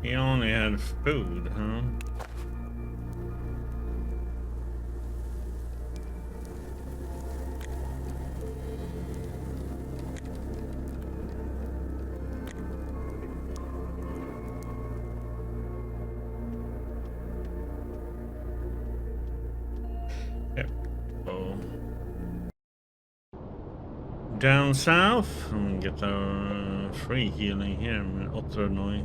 He only had food, huh? Yep. So down south, and get our free healing here in Otternoy.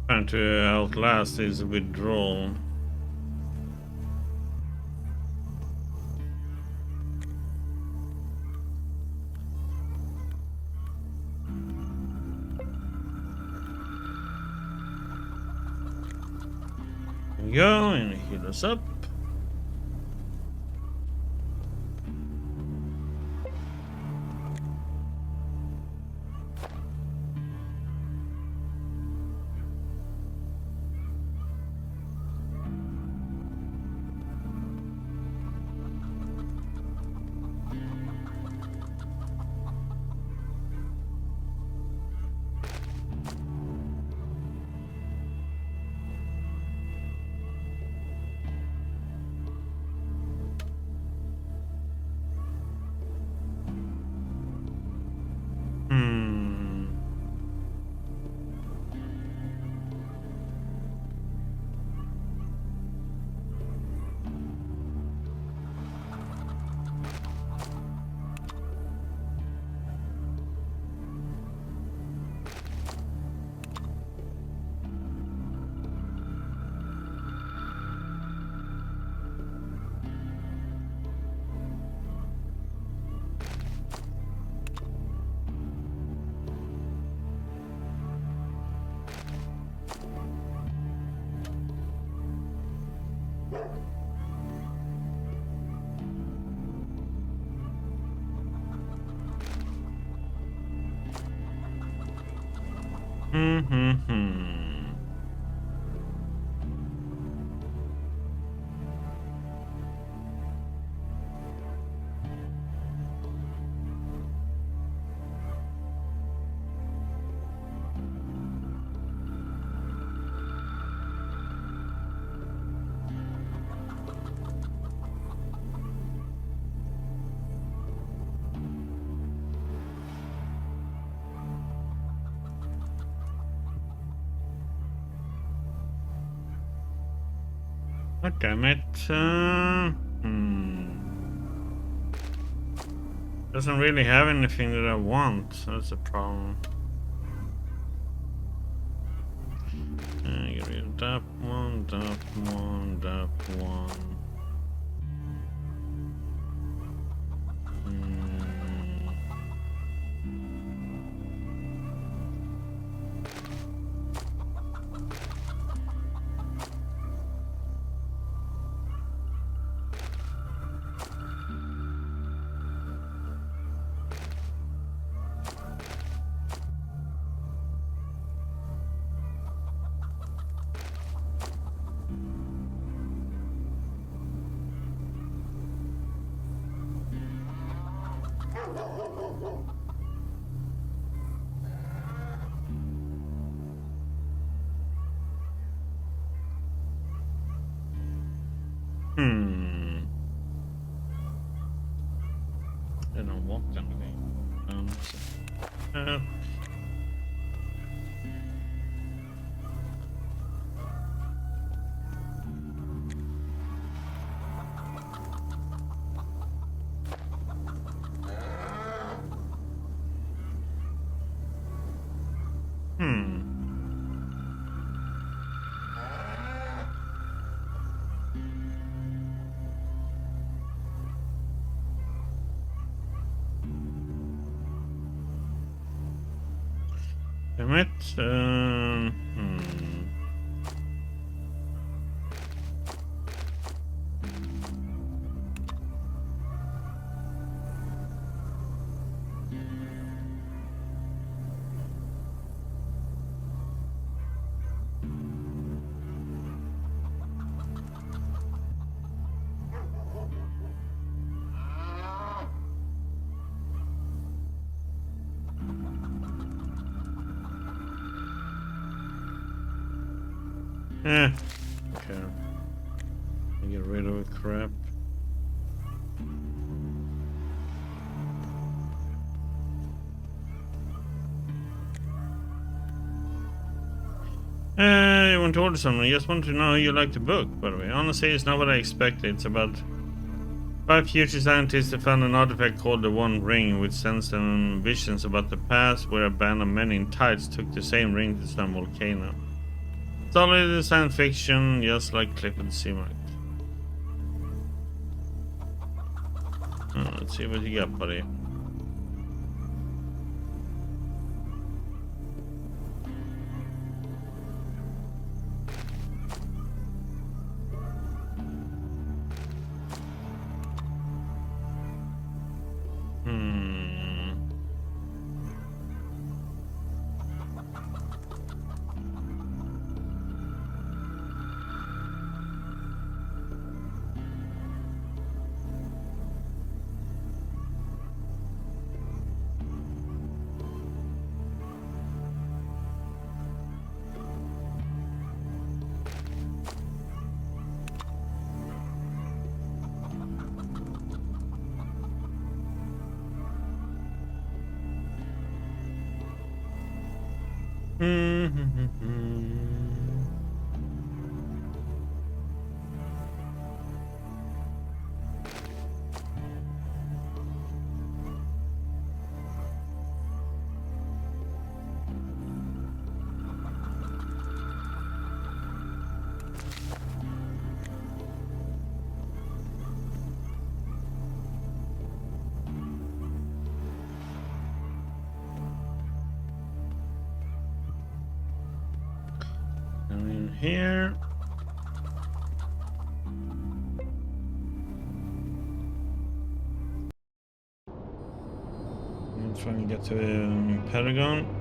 Trying to outlast his withdrawal. There we go, and heal us up. God damn it. Doesn't really have anything that I want. That's a problem. Get rid of that one, that one, that one. I don't want anything. Damn it. Okay. Get rid of the crap. You want to order something? I just want to know how you like the book, by the way. Honestly, it's not what I expected. It's about 5 future scientists that found an artifact called the One Ring, which sends them visions about the past where a band of men in tights took the same ring to some volcano. Solid science fiction, just like Clifford Seamark. Let's see what you got, buddy. Here. I'm trying to get to Paragon.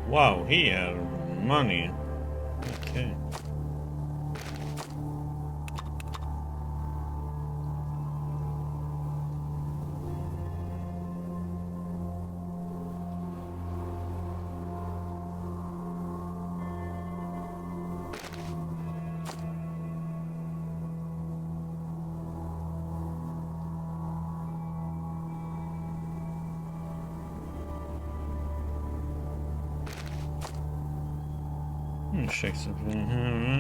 Wow, he had money. Okay. Check something.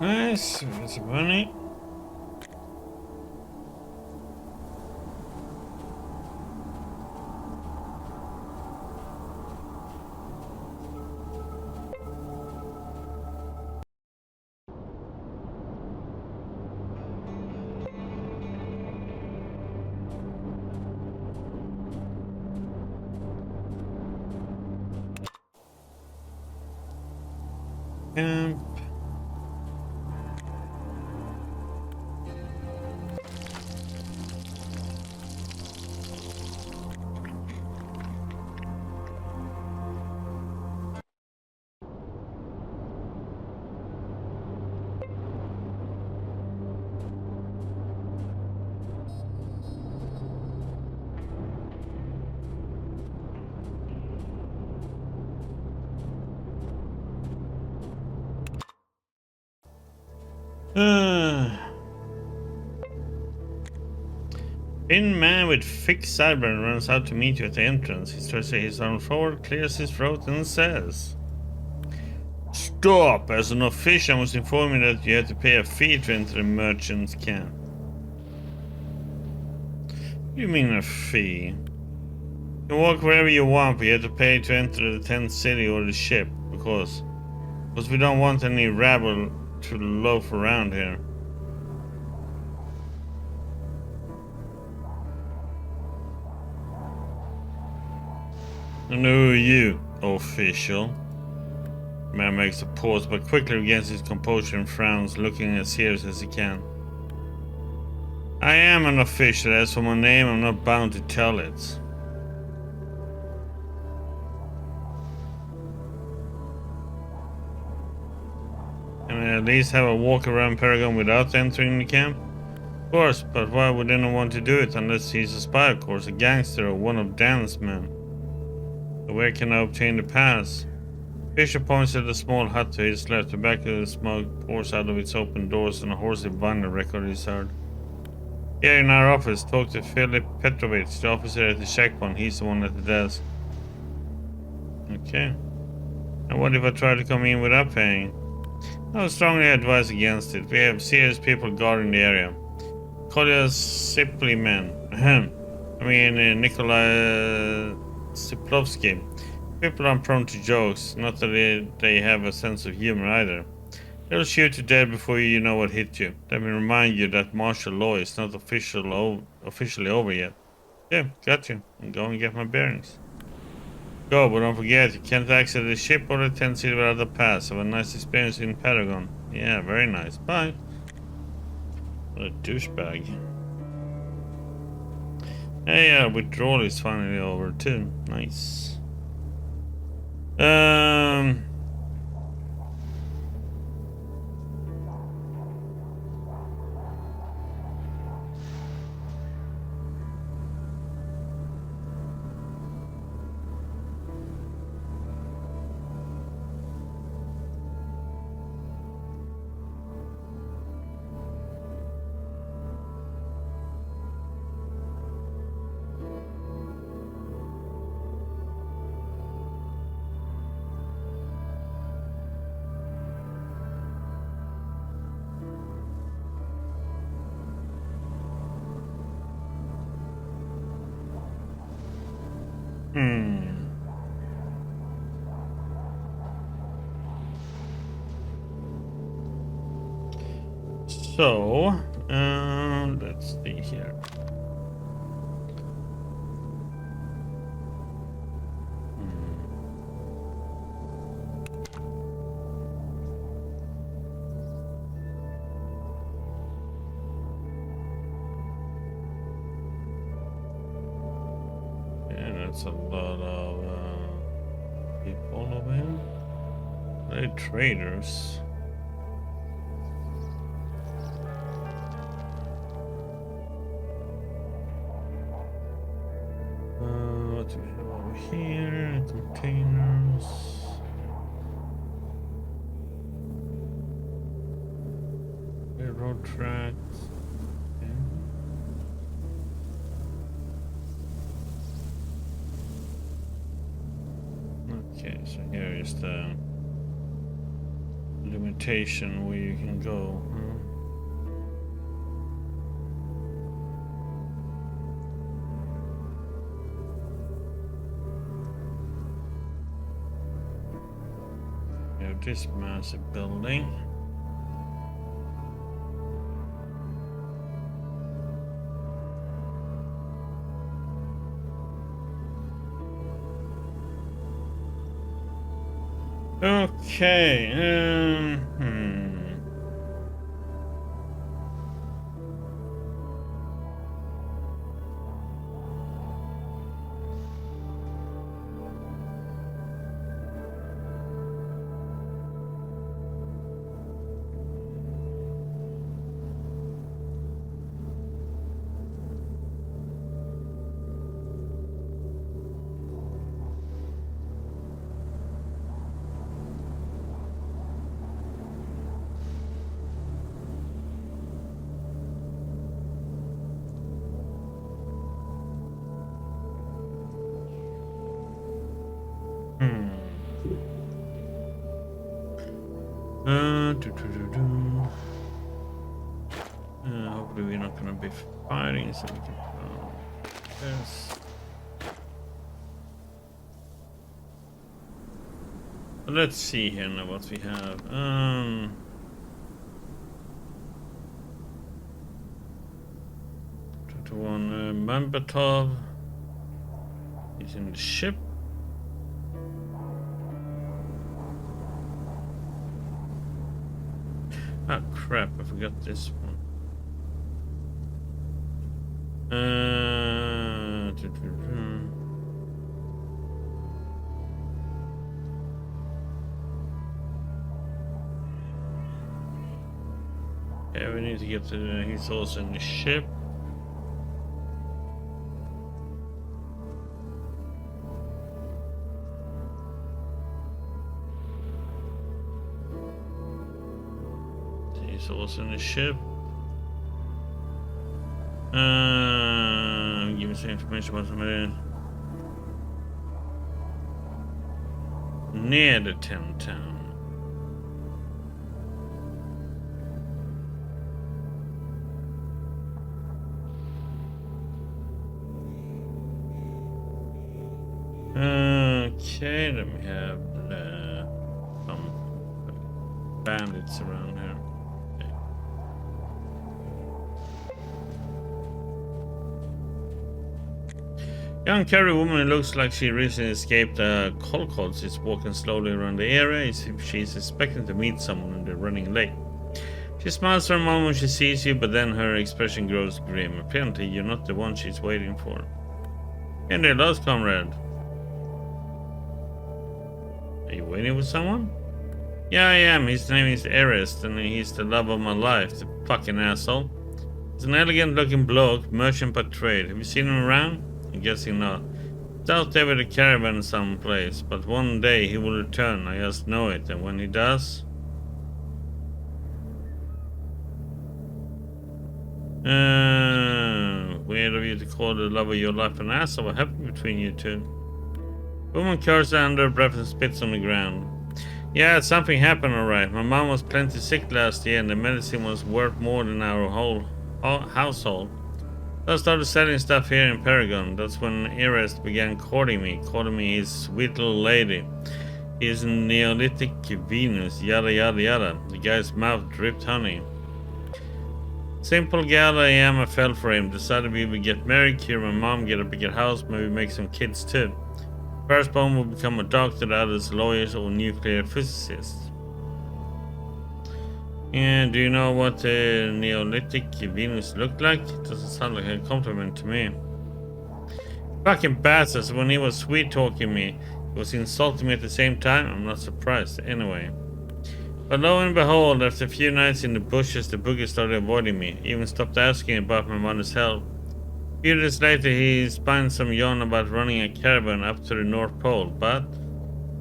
Nice, it's a bunny. Camp. Thin man with thick sideburn runs out to meet you at the entrance. He stretches his arm forward, clears his throat, and says, "Stop! As an official, I must inform you that you have to pay a fee to enter the merchant's camp." What do you mean a fee? You can walk wherever you want, but you have to pay to enter the tent city or the ship, because we don't want any rabble to loaf around here. And who are you, official? The man makes a pause, but quickly regains his composure and frowns, looking as serious as he can. I am an official. As for my name, I'm not bound to tell it. Can I at least have a walk around Paragon without entering the camp? Of course, but why would anyone want to do it unless he's a spy, of course, a gangster, or one of Dan's men? So where can I obtain the pass? Fisher points at a small hut to his left. The back of the smoke pours out of its open doors and a horsey vinyl record is heard. Here in our office, talk to Philip Petrovich, the officer at the checkpoint. He's the one at the desk. Okay. And what if I try to come in without paying? I would strongly advise against it. We have serious people guarding the area. Kolya Sipli men. Nikolai Siplovsky. People aren't prone to jokes, not that they have a sense of humor either. They'll shoot you dead before you know what hit you. Let me remind you that martial law is not officially over yet. Yeah, got you. I'm going to get my bearings. Go, but don't forget, you can't exit the ship or the tent city without a pass. Have a nice experience in Paragon. Yeah, very nice. Bye. What a douchebag. Hey, withdrawal is finally over too. Nice. So, let's see here. Yeah, that's a lot of people over here. They're traders. What do we have over here? Containers. Railroad tracks. Okay, so here is the limitation where you can go. We have this massive building. Okay. Hopefully we're not gonna be fighting, so we can this. Let's see here now what we have. 21 Mambatov is in the ship. Ah, crap, I forgot this one. Yeah, we need to get to he's also in the ship. He's also in the ship. Give me some information about somebody near the town. Okay, then we have some bandits around here. Young Carrie woman who looks like she recently escaped Kolkhoz is walking slowly around the area as if she's expecting to meet someone and they're running late. She smiles for a moment when she sees you, but then her expression grows grim. Apparently you're not the one she's waiting for. And they lost, comrade. Are you waiting for someone? Yeah, I am. His name is Erest, and he's the love of my life, the fucking asshole. He's an elegant looking bloke, merchant by trade. Have you seen him around? I'm guessing not. He's out there with a caravan someplace, but one day he will return, I just know it, and when he does... weird of you to call the love of your life an asshole. What happened between you two? Woman curses under her breath and spits on the ground. Yeah, something happened alright. My mom was plenty sick last year and the medicine was worth more than our whole household. So I started selling stuff here in Paragon. That's when Erest began courting me his sweet little lady. He's a Neolithic Venus, yada yada yada. The guy's mouth dripped honey. Simple gal I am, I fell for him. Decided we would get married, cure my mom, get a bigger house, maybe make some kids too. Firstborn will become a doctor, the others lawyers or nuclear physicists. And do you know what a Neolithic Venus looked like? It doesn't sound like a compliment to me. Fucking bastards, when he was sweet talking me, he was insulting me at the same time. I'm not surprised anyway. But lo and behold, after a few nights in the bushes, the boogie started avoiding me, even stopped asking about my mother's health. A few days later, he spun some yarn about running a caravan up to the North Pole, but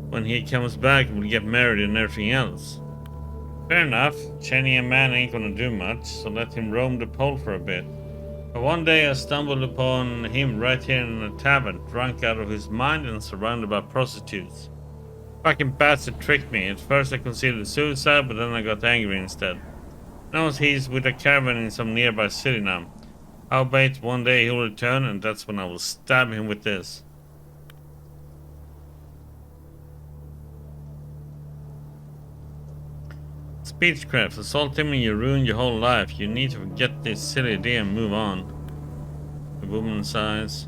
when he comes back, we'll get married and everything else. Fair enough, chaining a man ain't gonna do much, so let him roam the pole for a bit. But one day I stumbled upon him right here in a tavern, drunk out of his mind and surrounded by prostitutes. Fucking bastard tricked me. At first I considered suicide, but then I got angry instead. Now he's with a caravan in some nearby city now. I'll bet one day he'll return, and that's when I will stab him with this. Speechcraft. Assault him and you ruin your whole life. You need to forget this silly idea and move on. The woman sighs.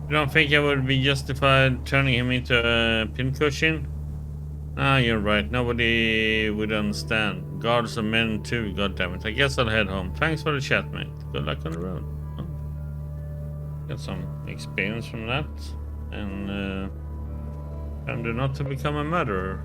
You don't think I would be justified turning him into a pincushion? Ah, you're right. Nobody would understand. Guards are men too, goddammit. I guess I'll head home. Thanks for the chat, mate. Good luck on the road. Oh. Got some experience from that. And turned not to become a murderer.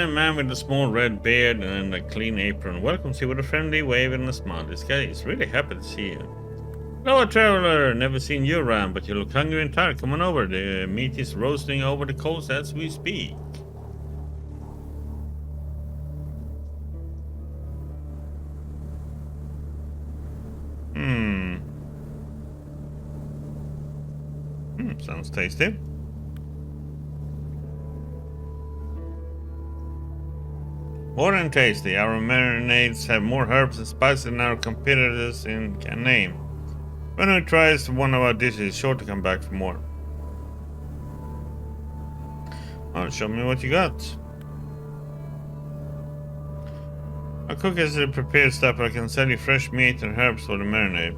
Man with a small red beard and a clean apron welcomes you with a friendly wave and a smile. This guy is really happy to see you. Hello, traveler. Never seen you around, but you look hungry and tired. Come on over. The meat is roasting over the coals as we speak. Sounds tasty. More than tasty, our marinades have more herbs and spices than our competitors can name. When he tries one of our dishes, he's sure to come back for more. Well, show me what you got. Our cook has the prepared stuff, but I can sell you fresh meat and herbs for the marinade.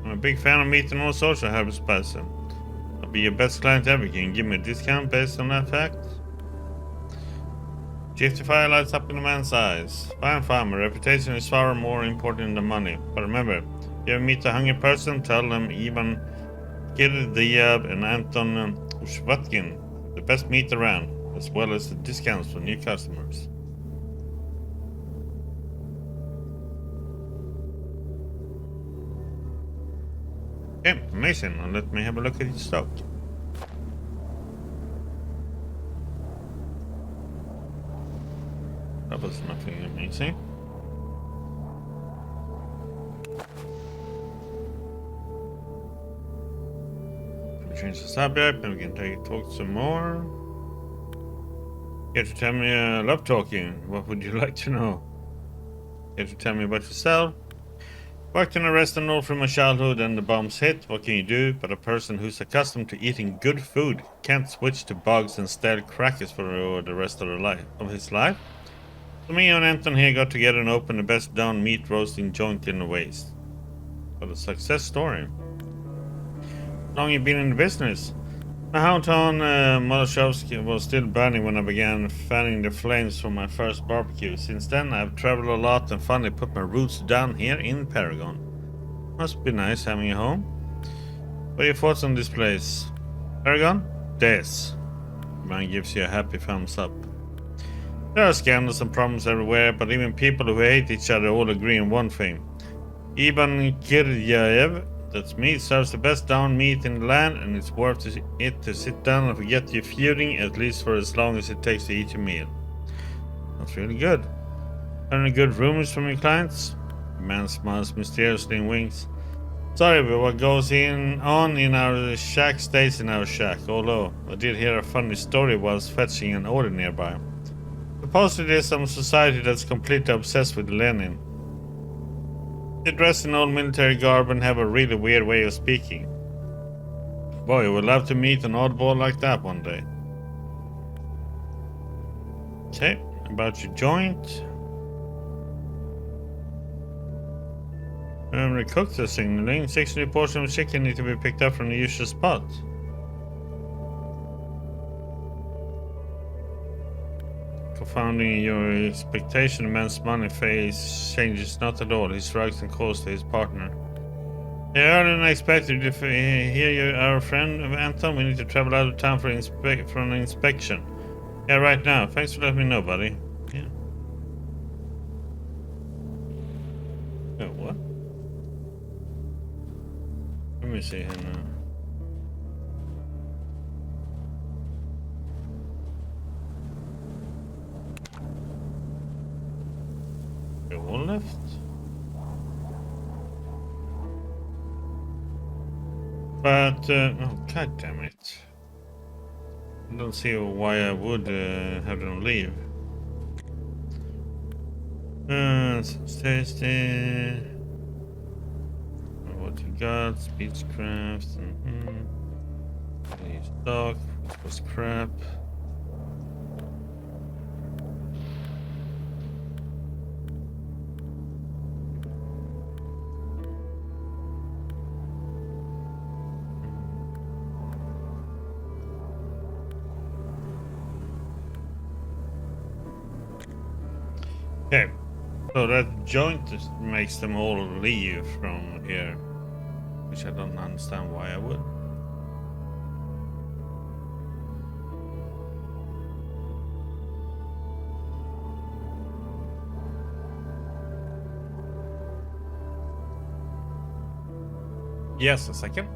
I'm a big fan of meat and all sorts of herbs and spices. I'll be your best client ever. Can you give me a discount based on that fact? Chief the fire lights up in the man's eyes. Fine, my reputation is far more important than money. But remember, if you ever meet a hungry person, tell them Ivan Kirdiyev and Anton Ushvatkin, the best meat around, as well as the discounts for new customers. Okay, amazing. Now let me have a look at your stock. That was nothing amazing. We change the subject, and we can talk some more. Here to tell me, I love talking. What would you like to know? Here to tell me about yourself. Worked in a restaurant all through my childhood and the bombs hit. What can you do? But a person who's accustomed to eating good food can't switch to bugs and stale crackers for the rest of his life. So me and Anton here got together and opened the best down meat roasting joint in the West. What a success story. How long you been in the business? My hometown Moloshovsky was still burning when I began fanning the flames from my first barbecue. Since then I've traveled a lot and finally put my roots down here in Paragon. Must be nice having a home. What are your thoughts on this place? Paragon? Des. Man gives you a happy thumbs up. There are scandals and problems everywhere, but even people who hate each other all agree on one thing. Ivan Kiryaev, that's me, serves the best down meat in the land, and it's worth it to sit down and forget your feuding, at least for as long as it takes to eat your meal. That's really good. Any good rumors from your clients? The man smiles mysteriously and winks. Sorry, but what goes on in our shack stays in our shack, although I did hear a funny story whilst fetching an order nearby. Supposedly there's some society that's completely obsessed with Lenin. They dress in old military garb and have a really weird way of speaking. Boy, we'd love to meet an oddball like that one day. Okay, about your joint. Remember to cook the signaling. 60 portions of chicken need to be picked up from the usual spot. Confounding your expectation, the man's money face changes not at all. He strikes and calls to his partner. Yeah, earlier than I expected. If here you our friend Anton, we need to travel out of town for an inspection. Yeah, right now. Thanks for letting me know, buddy. Yeah. Oh, what? Let me see here now. Okay, one left. But, oh, god damn it. I don't see why I would have them leave. Tasty. What you got? Speechcraft. Stock. Which was crap. Okay, so that joint just makes them all leave from here, which I don't understand why I would. Yes, a second.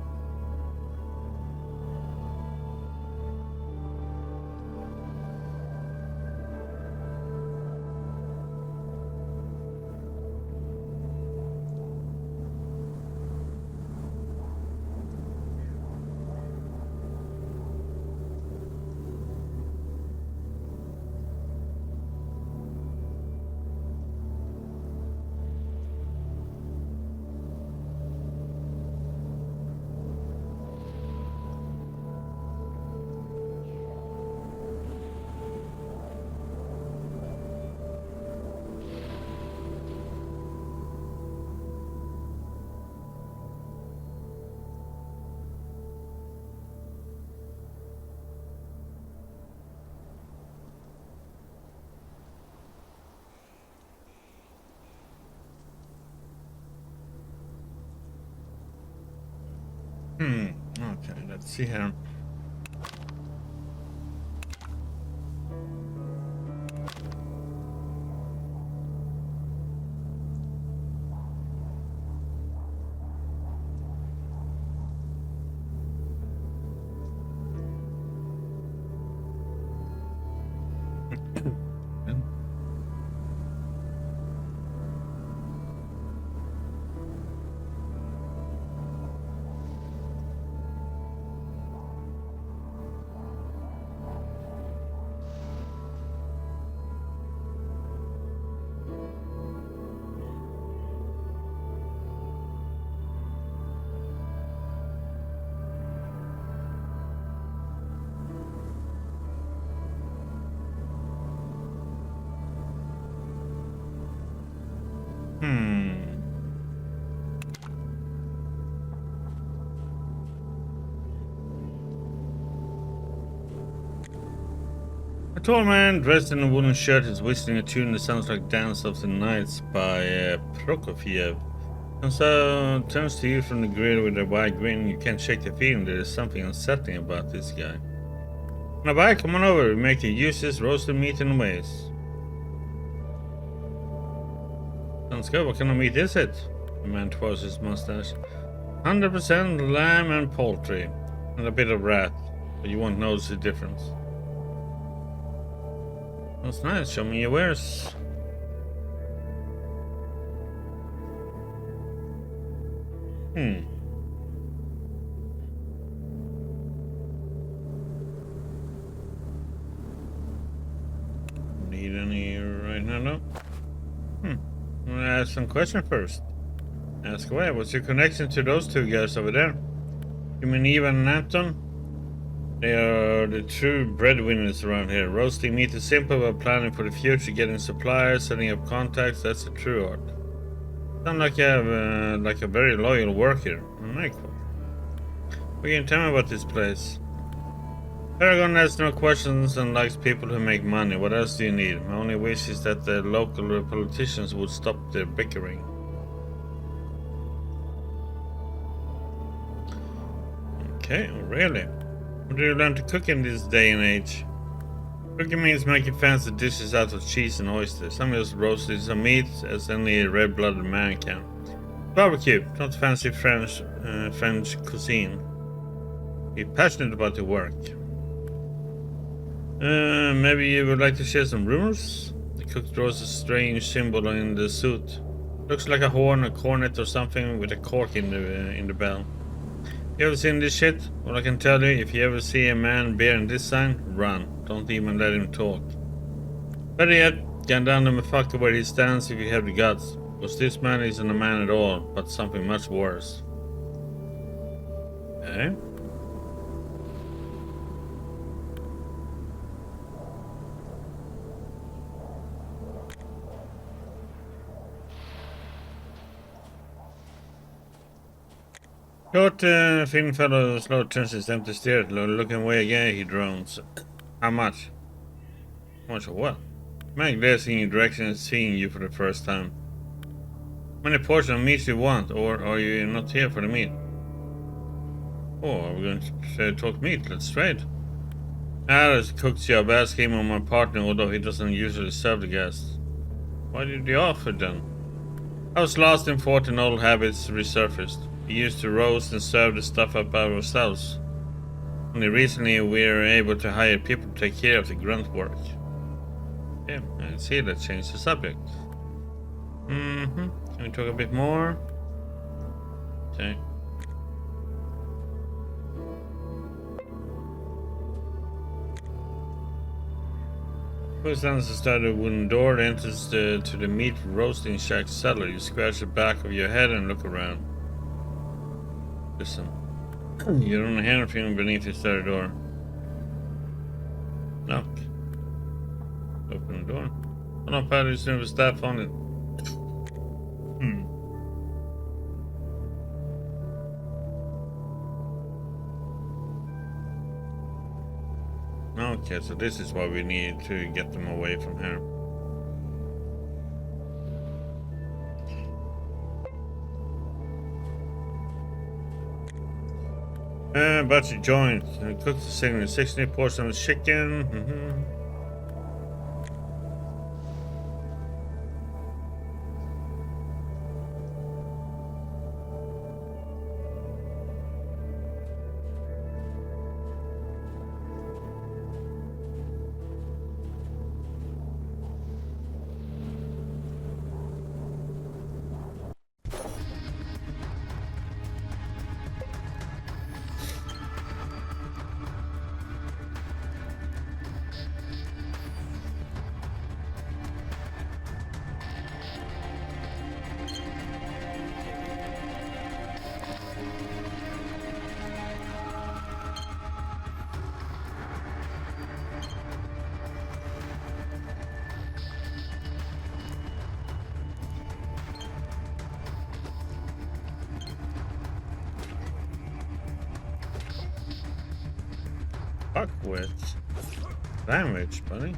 Okay, let's see here. A tall man dressed in a woolen shirt is whistling a tune that sounds like Dance of the Nights by Prokofiev. And so turns to you from the grill with a wide grin. You can't shake the feeling there is something unsettling about this guy. Now, bye, come on over. We make you use this roasted meat in ways. Sounds good. What kind of meat is it? The man twirls his mustache. 100% lamb and poultry, and a bit of rat, but you won't notice the difference. That's nice. Show me your wares. Need any right now? No. I'm gonna ask some questions first. Ask away. What's your connection to those two guys over there? You mean Eva and Anton? They are the true breadwinners around here. Roasting meat is simple, but planning for the future, getting suppliers, setting up contacts, that's the true art. Sound like you have like a very loyal worker. What can you tell me about this place? Paragon has no questions and likes people who make money. What else do you need? My only wish is that the local politicians would stop their bickering. Okay, really? What do you learn to cook in this day and age? Cooking means making fancy dishes out of cheese and oysters. I'm just roasting some meat as any red-blooded man can. Barbecue, not fancy French cuisine. Be passionate about your work. Maybe you would like to share some rumors? The cook draws a strange symbol in the suit. Looks like a horn, a cornet or something with a cork in the bell. You ever seen this shit? Well, I can tell you, if you ever see a man bearing this sign, run. Don't even let him talk. Better yet, gun down the motherfucker where he stands if you have the guts. Because this man isn't a man at all, but something much worse. Okay. Short, thin fellow slow turns his empty stare, looking away again, he drones. How much? How much of what? Man glares in your direction and seeing you for the first time. How many portions of meat you want, or are you not here for the meat? Oh, are we going to talk meat? Let's trade. That's a cook's job. Ask him or my partner, although he doesn't usually serve the guests. Why did you offer then? I was lost in thought and old habits resurfaced. We used to roast and serve the stuff up ourselves. Only recently we were able to hire people to take care of the grunt work. Yeah, I see, let's change the subject. Can we talk a bit more? Okay. Push down the started wooden door that enters to the meat roasting shack cellar. You scratch the back of your head and look around. Listen. You don't hear anything beneath the started door. Knock. Open the door. Hold on, Pat, there's no staff on it. Okay, so this is why we need to get them away from here. But you joined. Cooked the 60 portion of chicken. Fuck with damage, buddy.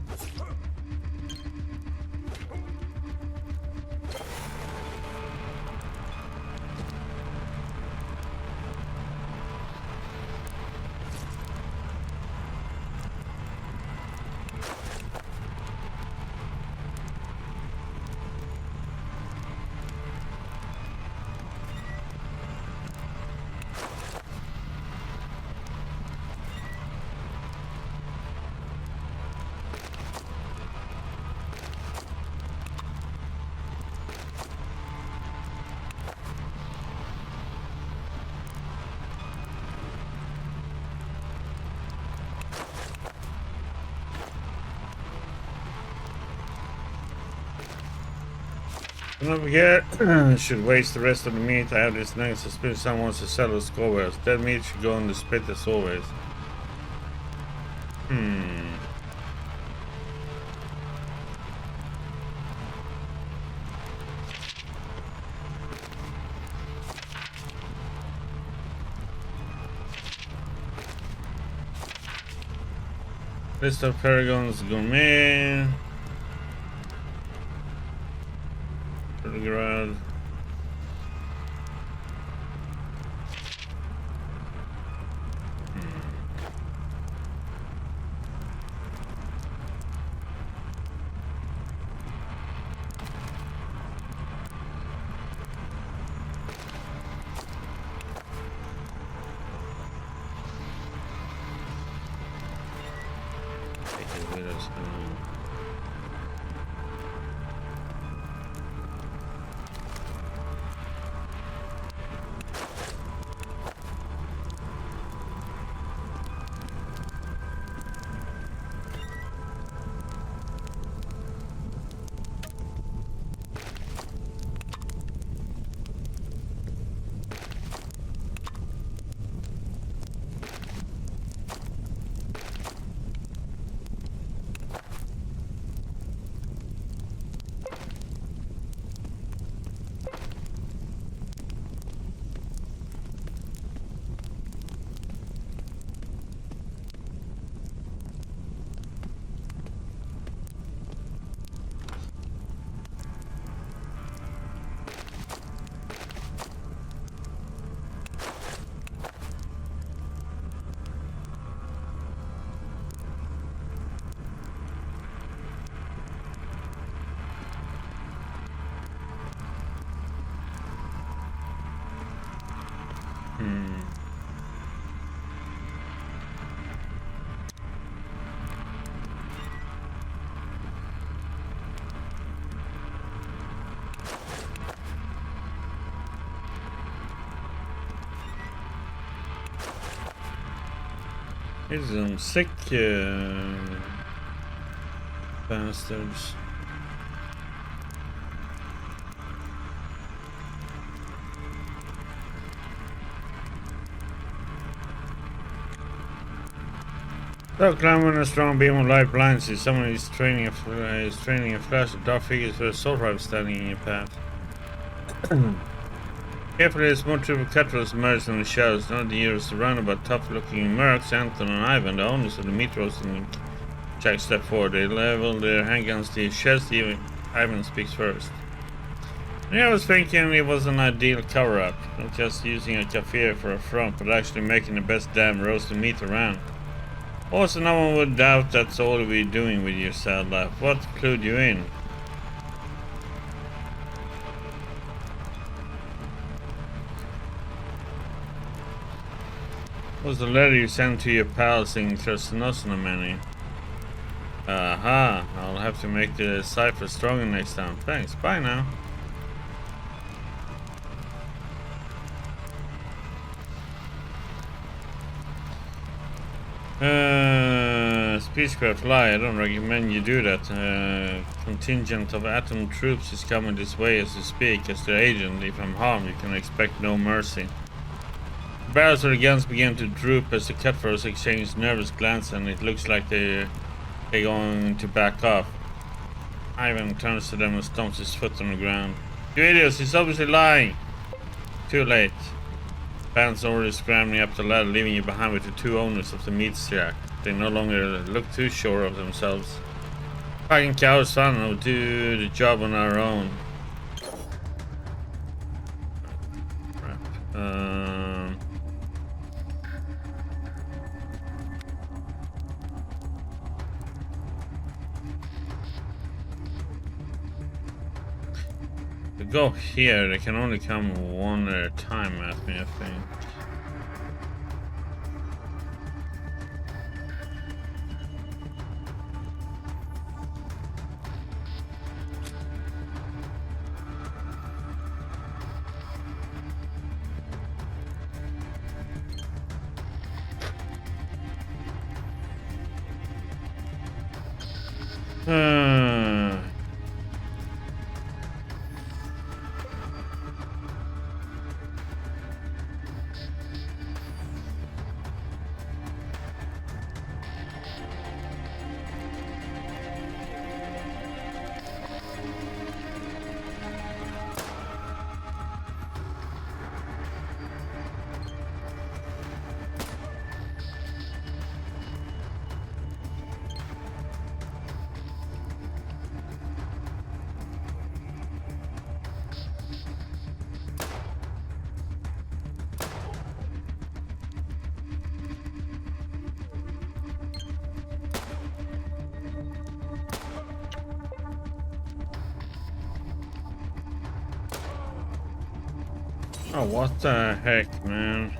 Don't forget, should waste the rest of the meat. I have this nice suspicion someone wants to sell us scorewares. That meat should go on the spit as always. List of Paragon's Gourmet. Garage. Take it with us. Here's some sick bastards. So climbing a strong beam of light blinds you. Someone is training a flash of dark figures for a assault rifle standing in your path. Carefully, a small troop of caterers emerged from the shadows. None of the heroes surrounded by tough-looking mercs. Anton and Ivan, the owners of the meat roasting shack, step forward. They level their handguns to his chest. Ivan speaks first. I was thinking it was an ideal cover-up. Not just using a cafe for a front, but actually making the best damn roasted meat around. Also, no one would doubt that's all we're doing with your sad life. What clued you in? Was the letter you sent to your pals in Krasnosna many? Aha, I'll have to make the cipher stronger next time. Thanks, bye now. Speechcraft lie, I don't recommend you do that. Contingent of atom troops is coming this way as you speak. As their agent, if I'm harmed, you can expect no mercy. The barrels of the guns begin to droop as the cutthroats exchange nervous glances, and it looks like they're going to back off. Ivan turns to them and stomps his foot on the ground. You idiots, he's obviously lying! Too late. Band's already scrambling up the ladder, leaving you behind with the two owners of the meat shack. They no longer look too sure of themselves. Fucking cowards, son, we'll do the job on our own. Crap. To go here, they can only come one at a time at me, I think. Oh, what the heck, man?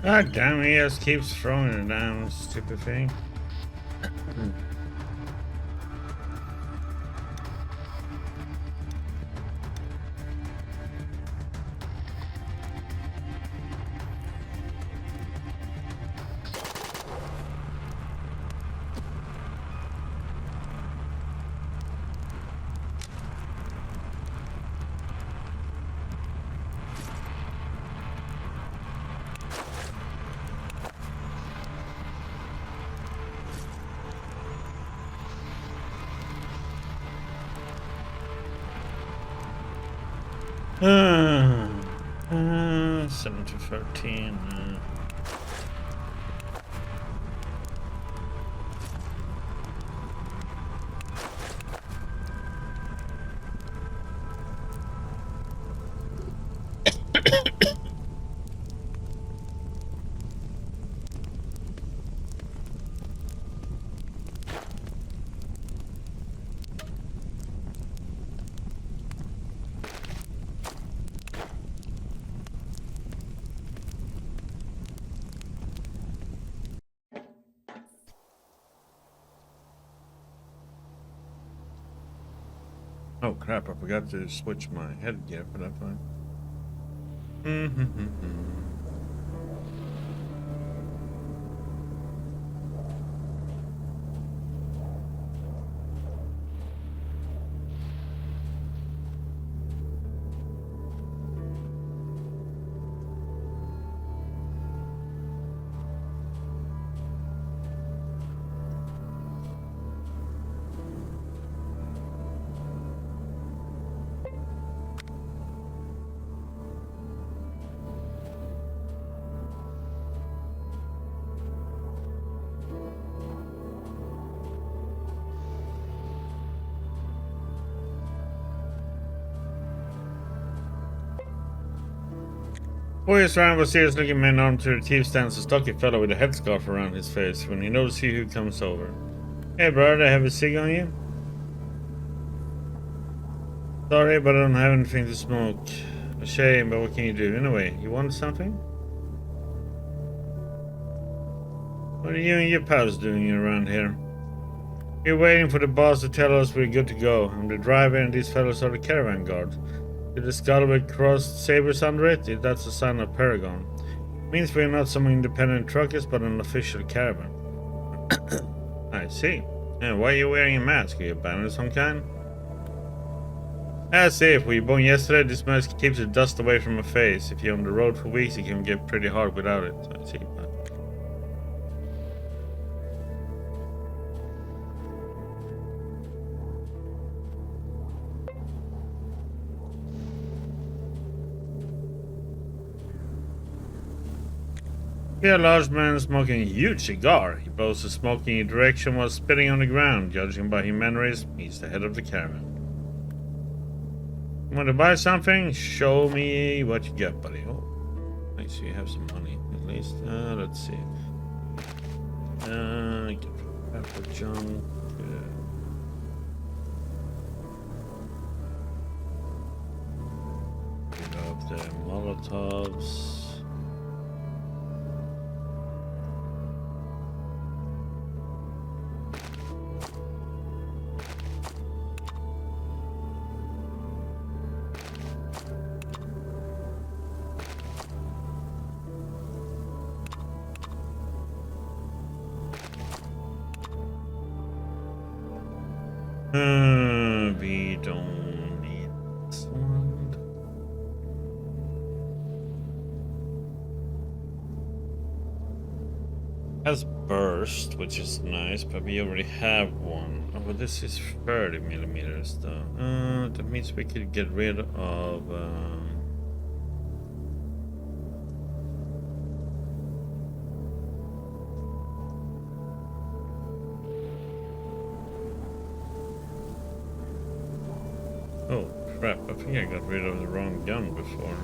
God damn, he just keeps throwing it down, stupid thing. Uh, 7 to 13. Oh crap, I forgot to switch my headgear for that one. Boyish round was serious looking man armed to the teeth stands a stocky fellow with a headscarf around his face when he notices who comes over. Hey brother, I have a cig on you? Sorry, but I don't have anything to smoke. A shame, but what can you do? Anyway, you want something? What are you and your pals doing around here? We're waiting for the boss to tell us we're good to go. I'm the driver and these fellows are the caravan guard. With the skull with crossed sabers under it, that's a sign of Paragon. Means we're not some independent truckers, but an official caravan. I see. And why are you wearing a mask? Are you a bandit of some kind? As if we born yesterday, this mask keeps the dust away from my face. If you're on the road for weeks, it can get pretty hard without it. I see. Here, a large man smoking a huge cigar. He blows the smoke in your direction while spitting on the ground. Judging by his mannerism, he's the head of the caravan. Want to buy something? Show me what you got, buddy. Oh, I see you have some money, at least. Let's see. Get apple junk. Pick up the Molotovs. We don't need this one. Has burst, which is nice, but we already have one. Oh, but this is 30 millimeters though. That means we could get rid of. Oh crap, I think I got rid of the wrong gun before.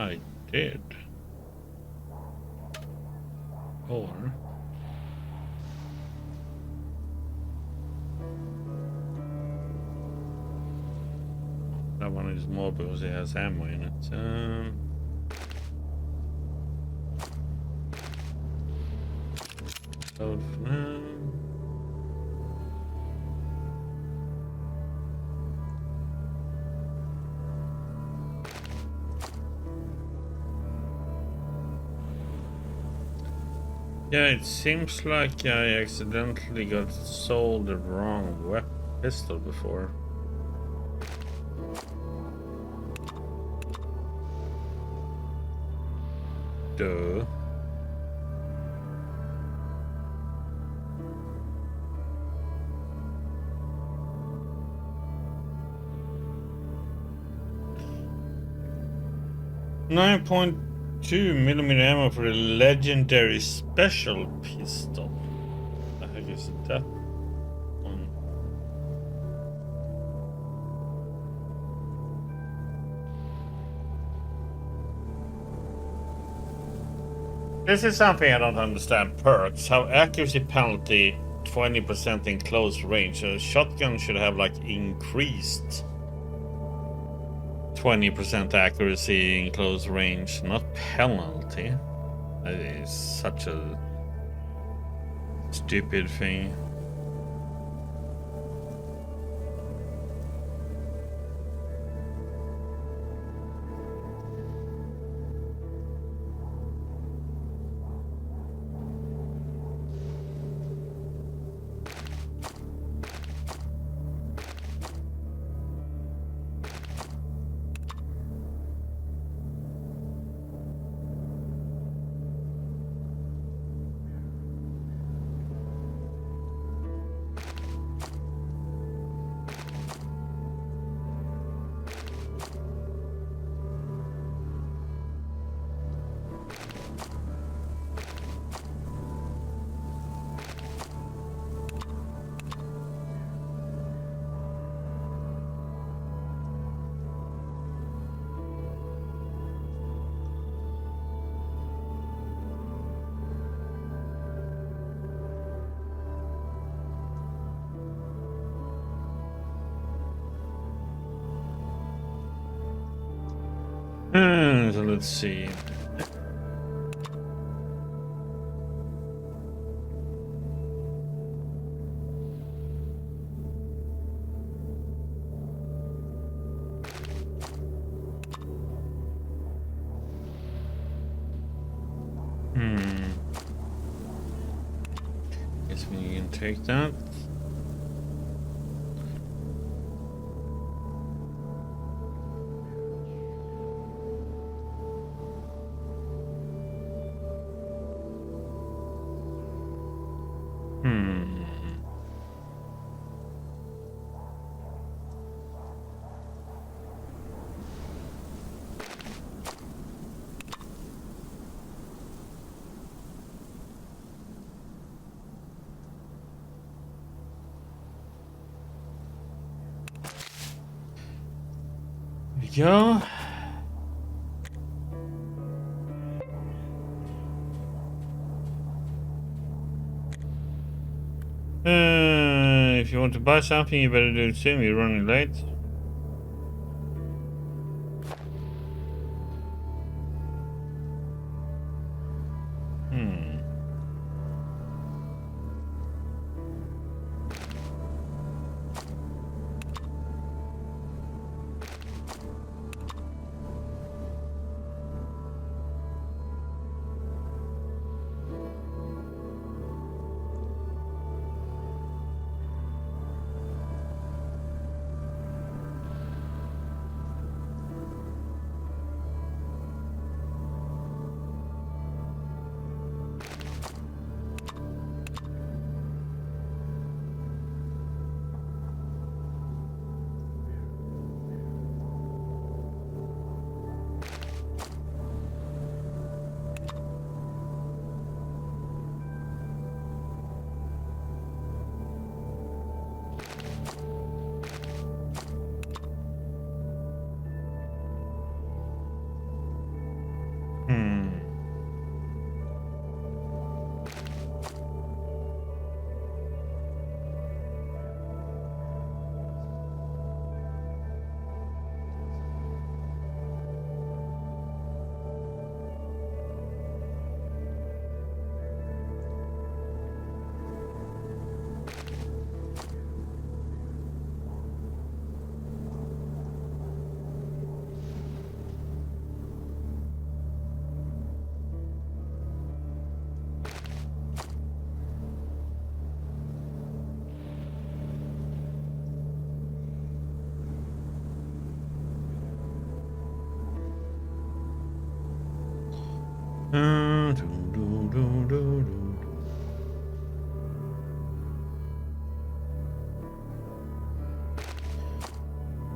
I did. Or... that one is more because it has ammo in it. So for now... yeah, it seems like I accidentally got sold the wrong pistol before. Duh. .2mm ammo for a legendary special pistol. What the heck is that one? This is something I don't understand. Perks. How accuracy penalty 20% in close range. A shotgun should have like increased 20% accuracy in close range, not penalty. That is such a stupid thing. So let's see. Guess we can take that. Go. If you want to buy something, you better do it soon. We're running late.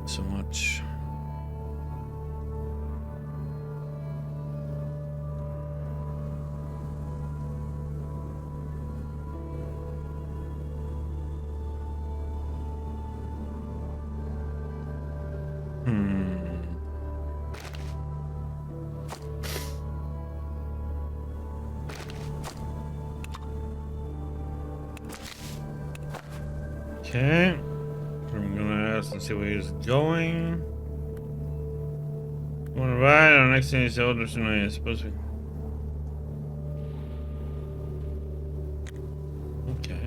So much. Okay, I'm gonna ask and see where he's going. Wanna ride? Our next thing is the older tonight. It's supposed to be. Okay.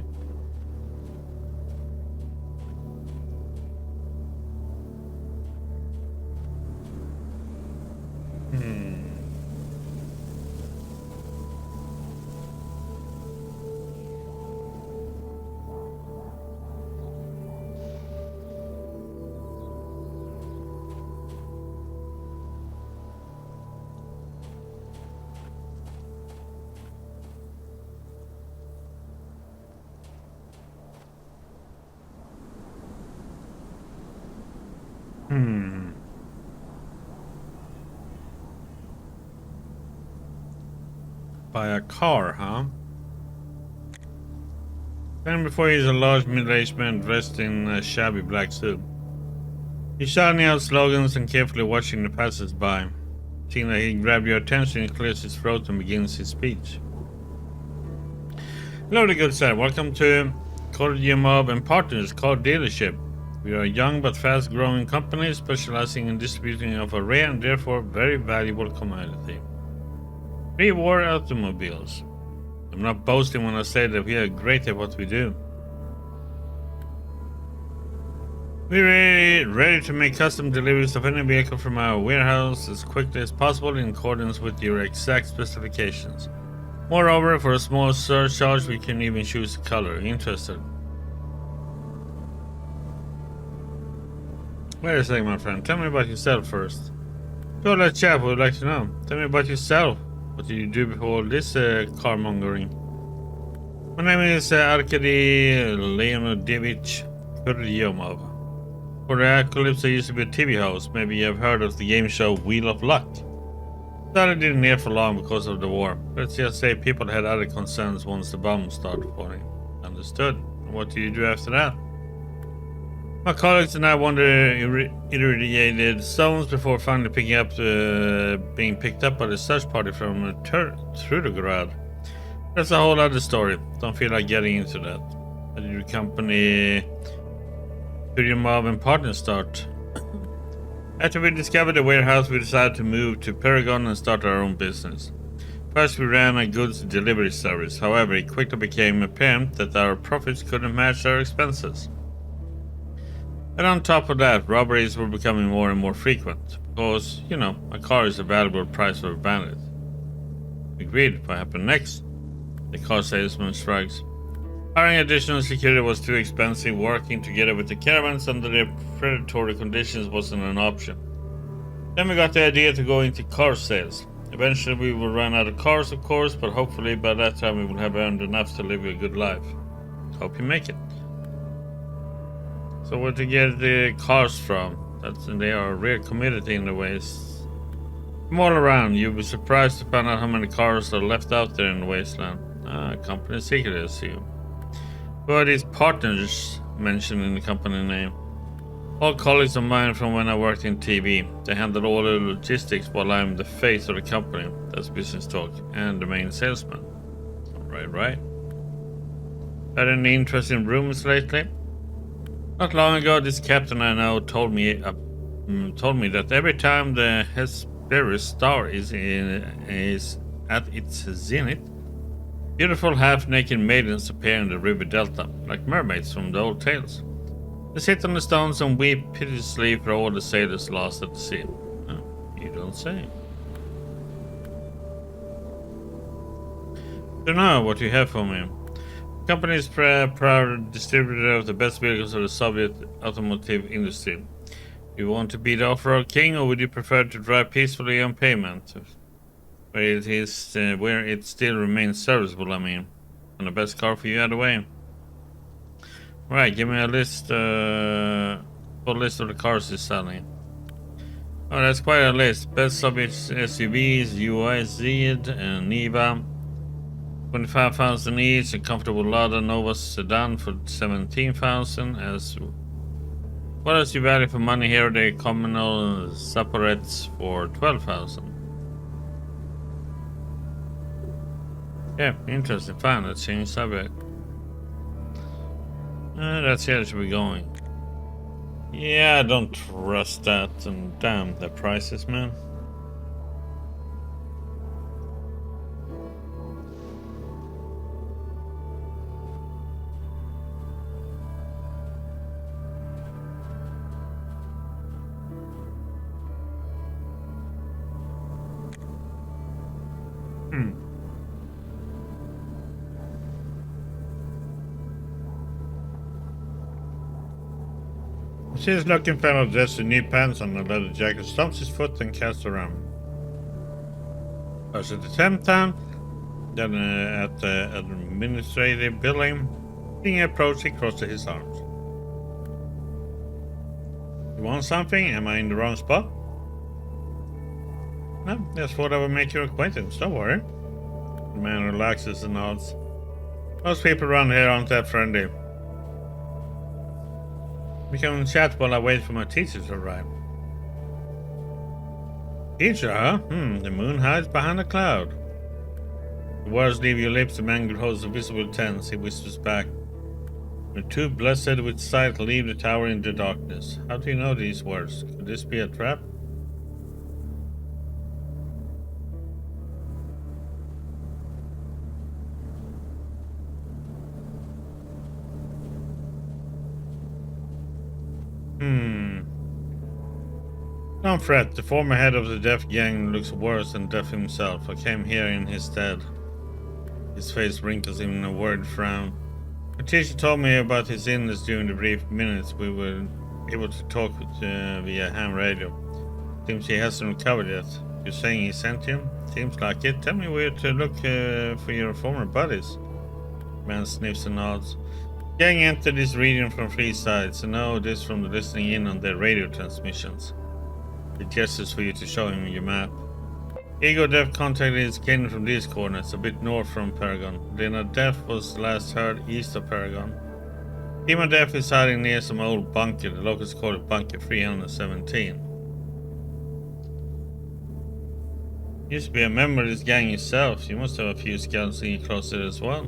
By a car, huh? Then before he's a large middle-aged man dressed in a shabby black suit. He's shouting out slogans and carefully watching the passers-by. Seeing that he grabbed your attention, he clears his throat and begins his speech. Hello, the good sir. Welcome to Cordia Mob and Partners Car Dealership. We are a young but fast-growing company specializing in distributing of a rare and therefore very valuable commodity. Pre-war automobiles. I'm not boasting when I say that we are great at what we do. We're ready to make custom deliveries of any vehicle from our warehouse as quickly as possible in accordance with your exact specifications. Moreover, for a small surcharge, we can even choose the color. Interested? Wait a second, my friend. Tell me about yourself first. So that chap would like to know. Tell me about yourself. What did you do before this carmongering? My name is Arkady Leonidovich Kuryomov. For the Apocalypse, there used to be a TV host. Maybe you have heard of the game show Wheel of Luck. That didn't air for long because of the war. Let's just say people had other concerns once the bomb started falling. Understood. What do you do after that? My colleagues and I wandered irradiated stones before finally being picked up by the search party from Trudograd. That's a whole other story. Don't feel like getting into that. How did your company Kuryomov and Partners start? After we discovered the warehouse, we decided to move to Paragon and start our own business. First, we ran a goods delivery service. However, it quickly became apparent that our profits couldn't match our expenses. And on top of that, robberies were becoming more and more frequent. Because, you know, a car is a valuable prize for a bandit. Agreed. What happened next? The car salesman shrugs. Hiring additional security was too expensive. Working together with the caravans under their predatory conditions wasn't an option. Then we got the idea to go into car sales. Eventually we will run out of cars, of course, but hopefully by that time we will have earned enough to live a good life. Hope you make it. So where to get the cars from? They are a rare commodity in the waste. From all around, you'll be surprised to find out how many cars are left out there in the wasteland. Company secret, I assume. Who are these partners mentioned in the company name? All colleagues of mine from when I worked in TV. They handle all the logistics while I'm the face of the company. That's business talk. And the main salesman. Right. Had any interesting rumors lately? Not long ago, this captain I know told me that every time the Hesperus star is at its zenith, beautiful half-naked maidens appear in the river delta, like mermaids from the old tales. They sit on the stones and weep piteously for all the sailors lost at the sea. Oh, you don't say. Don't know what you have for me. The company is proud distributor of the best vehicles of the Soviet automotive industry. Do you want to be the off-road king, or would you prefer to drive peacefully on pavement? Where it still remains serviceable, I mean. And the best car for you either way. Right, give me a list, full list of the cars he's selling. Oh, that's quite a list. Best Soviet SUVs, UIZ and Niva. 25,000 each, a comfortable Lada Nova sedan for 17,000. As well as you value for money here, the communal Zaporets for 12,000. Yeah, interesting. Fine, let's change subject. That's here it should be going. Yeah, I don't trust that, and damn the prices, man. Sees looking fellow dressed in knee pants and a leather jacket stomps his foot and casts around. First at the temp town, then at the administrative building. Being approached, he crosses his arms. You want something? Am I in the wrong spot? No, just thought I would make your acquaintance, don't worry. The man relaxes and nods. Most people around here aren't that friendly. We can chat while I wait for my teacher to arrive. Teacher, huh? The moon hides behind a cloud. The words leave your lips, the man holds a visible tense. He whispers back. The two blessed with sight leave the tower in the darkness. How do you know these words? Could this be a trap? Don't fret, the former head of the Death gang looks worse than Death himself. I came here in his stead. His face wrinkles in a worried frown. The teacher told me about his illness during the brief minutes we were able to talk via ham radio. Seems he hasn't recovered yet. You're saying he sent you? Seems like it. Tell me where to look for your former buddies. Man sniffs and nods. Gang entered this region from 3 sides, and know this from the listening in on their radio transmissions. He gestures for you to show him your map. Ego Death contacted his kin from these corners, a bit north from Paragon. Lena Death was last heard east of Paragon. Demon Death is hiding near some old bunker. The locals call it Bunker 317. You used to be a member of this gang yourself. You must have a few scouts in your closet as well.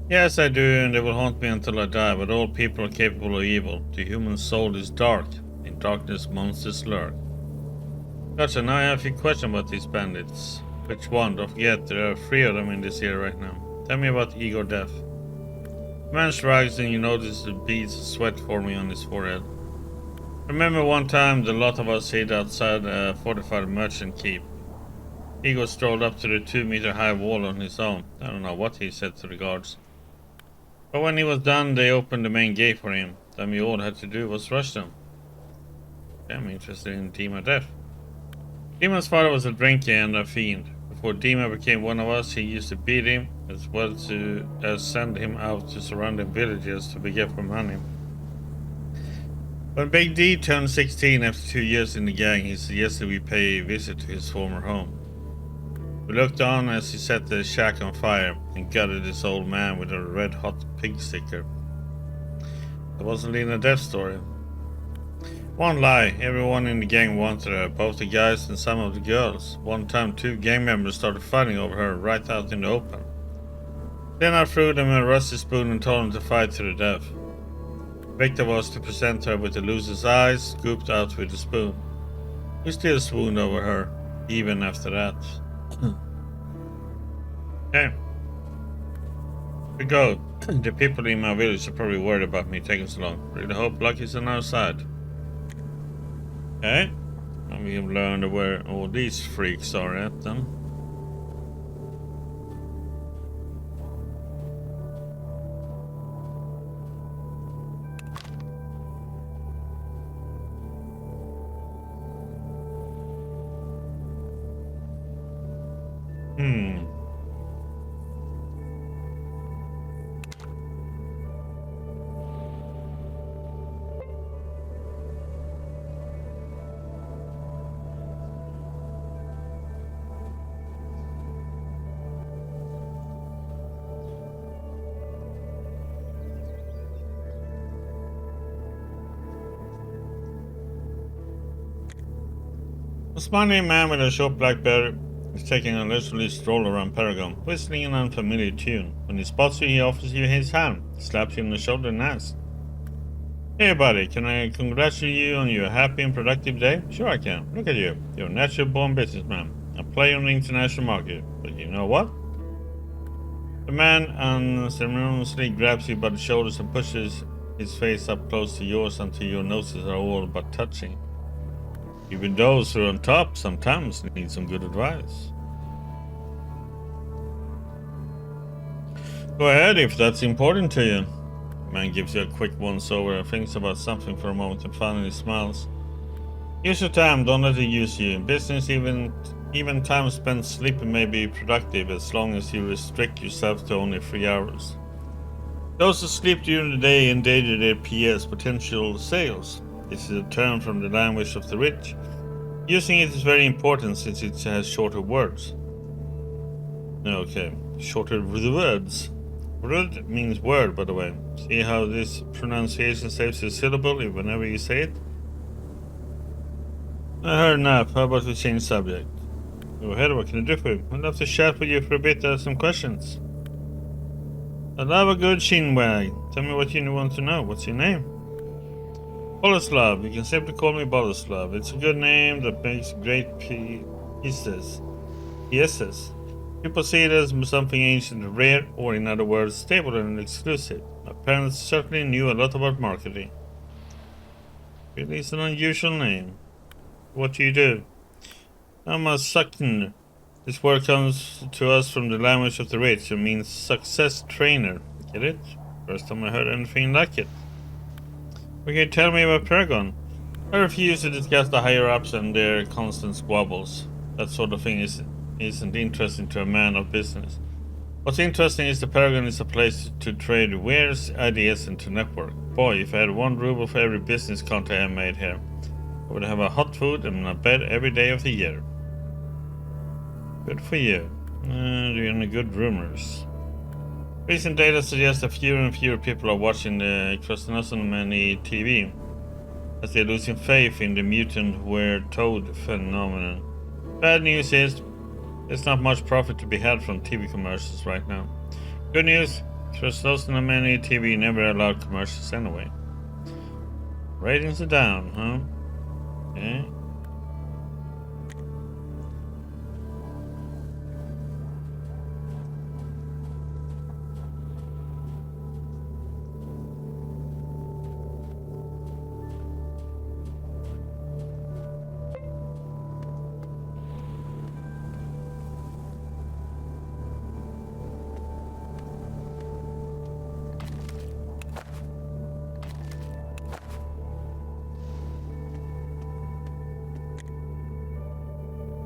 Yes, I do, and they will haunt me until I die, but all people are capable of evil. The human soul is dark. In darkness, monsters lurk. Gotcha, now I have a few questions about these bandits. Which one? Don't forget, there are 3 of them in this area right now. Tell me about Ego Death. The man shrugs and you notice the beads of sweat forming on his forehead. Remember one time the lot of us hid outside a fortified merchant keep. Ego strolled up to the 2-meter high wall on his own. I don't know what he said to the guards. But when he was done, they opened the main gate for him. Then we all had to do was rush them. I'm interested in Demon Death. Demon's father was a drinker and a fiend. Before Demon became one of us, he used to beat him as well as send him out to surrounding villages to beg for money. When Big D turned 16 after 2 years in the gang, he suggested we pay a visit to his former home. We looked on as he set the shack on fire and gutted this old man with a red-hot pig sticker. That wasn't Lena Death's story. One lie, everyone in the gang wanted her, both the guys and some of the girls. One time 2 gang members started fighting over her right out in the open. Then I threw them a rusty spoon and told them to fight to the death. Victor was to present her with the loser's eyes, scooped out with a spoon. We still swooned over her, even after that. Okay. We go. The people in my village are probably worried about me taking so long. Really hope Lucky's on our side. Okay. Now we have learned where all these freaks are at then. A smiling man with a short black beard is taking a leisurely stroll around Paragon, whistling an unfamiliar tune. When he spots you, he offers you his hand, slaps you on the shoulder and asks, "Hey buddy, can I congratulate you on your happy and productive day?" "Sure I can. Look at you. You're a natural-born businessman. A player on the international market. But you know what?" The man unceremoniously grabs you by the shoulders and pushes his face up close to yours until your noses are all but touching. Even those who are on top sometimes need some good advice. Go ahead if that's important to you. The man gives you a quick once-over and thinks about something for a moment and finally smiles. Use your time, don't let it use you. In business, even time spent sleeping may be productive as long as you restrict yourself to only 3 hours. Those who sleep during the day endanger their PS potential sales. This is a term from the language of the rich. Using it is very important since it has shorter words. Okay, shorter words. Word means word, by the way. See how this pronunciation saves a syllable whenever you say it? I heard enough. How about we change subject? Go ahead, what can I do for you? I'd love to chat with you for a bit, ask some questions. I love a good chinwag. Tell me what you want to know. What's your name? Boleslav. You can simply call me Boleslav. It's a good name that makes great pieces. People see it as something ancient and rare, or in other words, stable and exclusive. My parents certainly knew a lot about marketing. Really, it's an unusual name. What do you do? I'm a Sakn. This word comes to us from the language of the rich. It means success trainer. Get it? First time I heard anything like it. Okay, tell me about Paragon. I refuse to discuss the higher-ups and their constant squabbles. That sort of thing isn't interesting to a man of business. What's interesting is the Paragon is a place to trade wares, ideas, and to network. Boy, if I had 1 ruble for every business contact I made here, I would have a hot food and a bed every day of the year. Good for you. Doing good rumors. Recent data suggests that fewer and fewer people are watching the Krasnodar TV, as they're losing faith in the mutant were-told phenomenon. Bad news is, there's not much profit to be had from TV commercials right now. Good news, Krasnodar TV never allowed commercials anyway. Ratings are down, huh? Okay.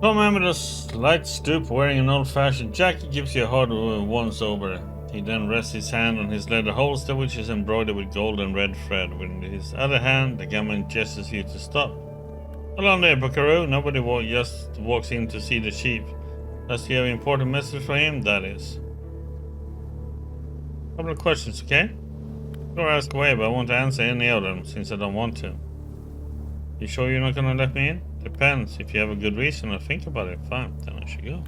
Tom Amador's slight stoop, wearing an old-fashioned jacket, gives you a hard once-over. He then rests his hand on his leather holster, which is embroidered with gold and red thread. With his other hand, the gunman gestures you to stop. Hold on there, Buckaroo. Nobody just walks in to see the chief. Unless you have an important message for him, that is. Couple of questions, okay? Sure, ask away, but I won't answer any of them, since I don't want to. You sure you're not gonna let me in? Depends. If you have a good reason or think about it, fine. Then I should go.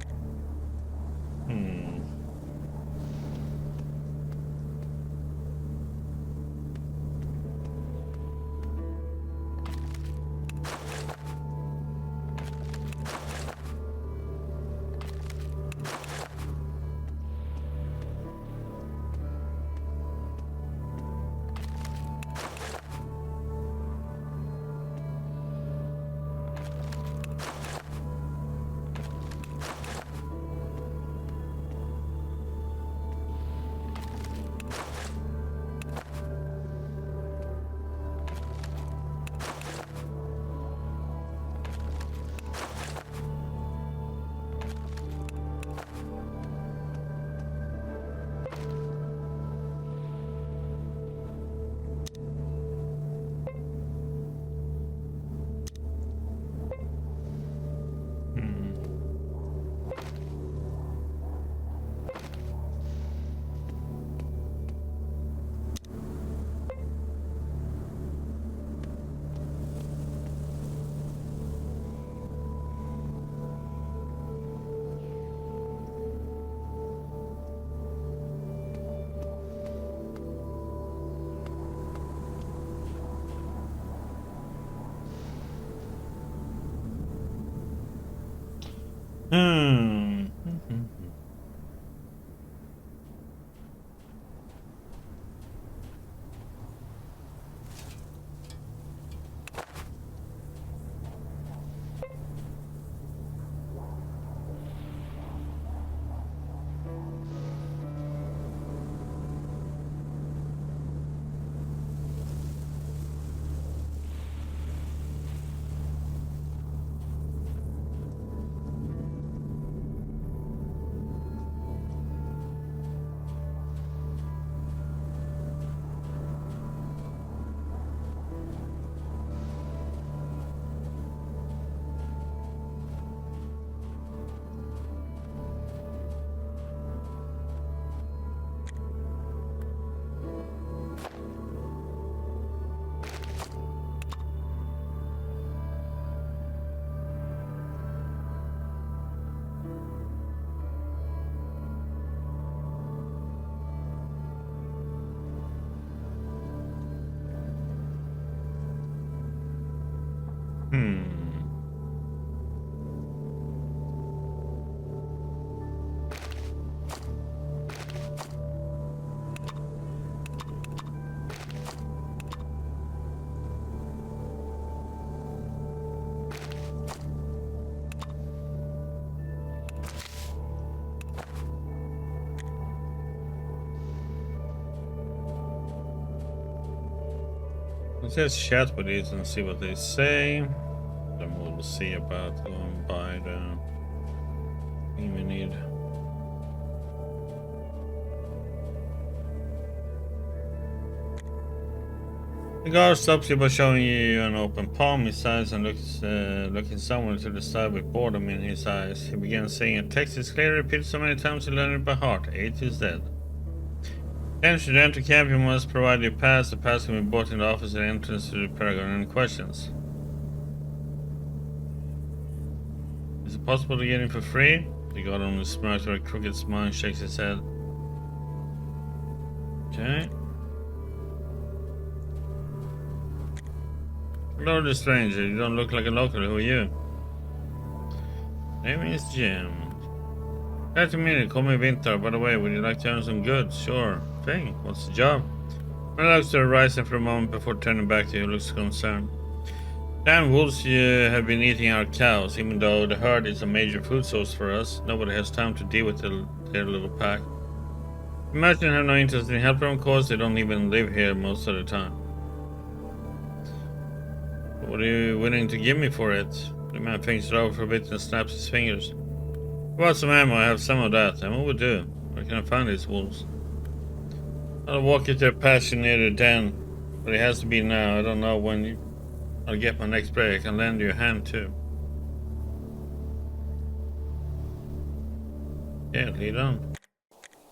Let's just chat with these and see what they say. Then we'll see about going by the thing we need. The guard stops you by showing you an open palm. He sighs and looking somewhere to the side with boredom in his eyes. He begins saying a text is clear, repeated so many times you learn it by heart. 8 is dead. Then should you enter camp, you must provide your pass. The pass can be bought in the office at the entrance to the Paragon. Any questions? Is it possible to get in for free? The guard only smirks with a crooked smile and shakes his head. Okay. Hello, the stranger. You don't look like a local. Who are you? Name is Jim. Glad to meet you. Call me Winter. By the way, would you like to earn some goods? Sure. Thing. What's the job? I looks to the horizon for a moment before turning back to you. Looks concerned. Damn wolves have been eating our cows. Even though the herd is a major food source for us, nobody has time to deal with their little pack. Imagine have no interest in helping them, cause they don't even live here most of the time. What are you willing to give me for it? The man thinks it over for a bit and snaps his fingers. About some ammo, I have some of that. Ammo would do. Where can I find these wolves? I'll walk you to a pasture near the den, but it has to be now. I don't know when I'll get my next break. I can lend you a hand too. Yeah, lead on.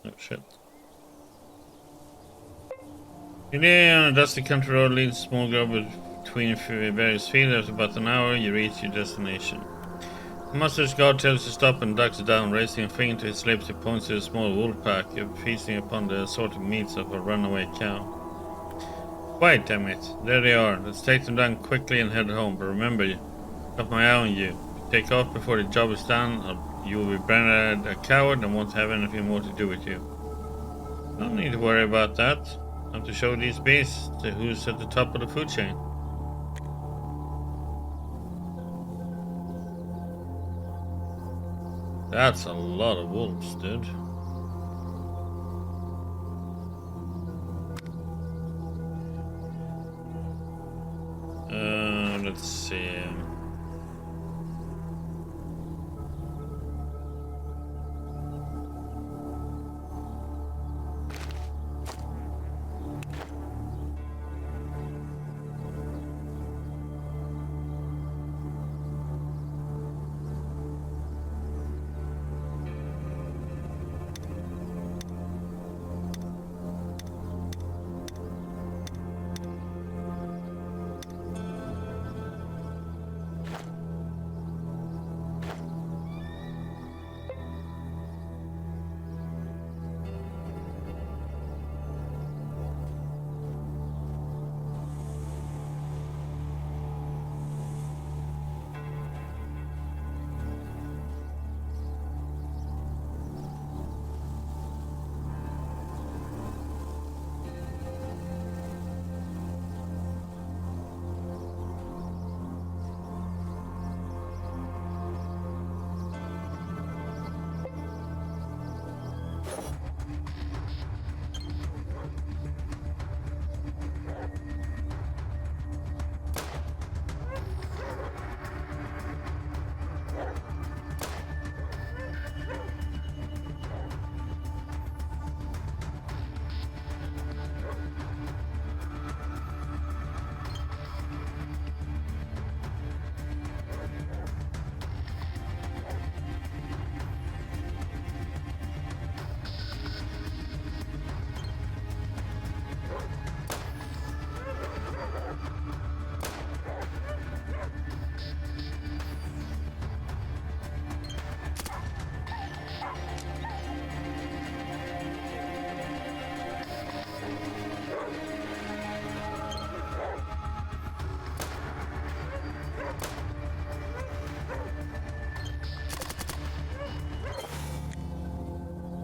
Oh shit. In on a dusty country road leads a small grove between various fields. After about an hour, you reach your destination. The mustache guard tells you to stop and ducks down, raising a finger to his lips. He points to a small wolf pack, feasting upon the assorted meats of a runaway cow. Wait, damn it! There they are. Let's take them down quickly and head home. But remember, I've got my eye on you. If you take off before the job is done, you will be branded a coward and won't have anything more to do with you. Don't need to worry about that. I have to show these beasts who's at the top of the food chain. That's a lot of wolves, dude. Let's see.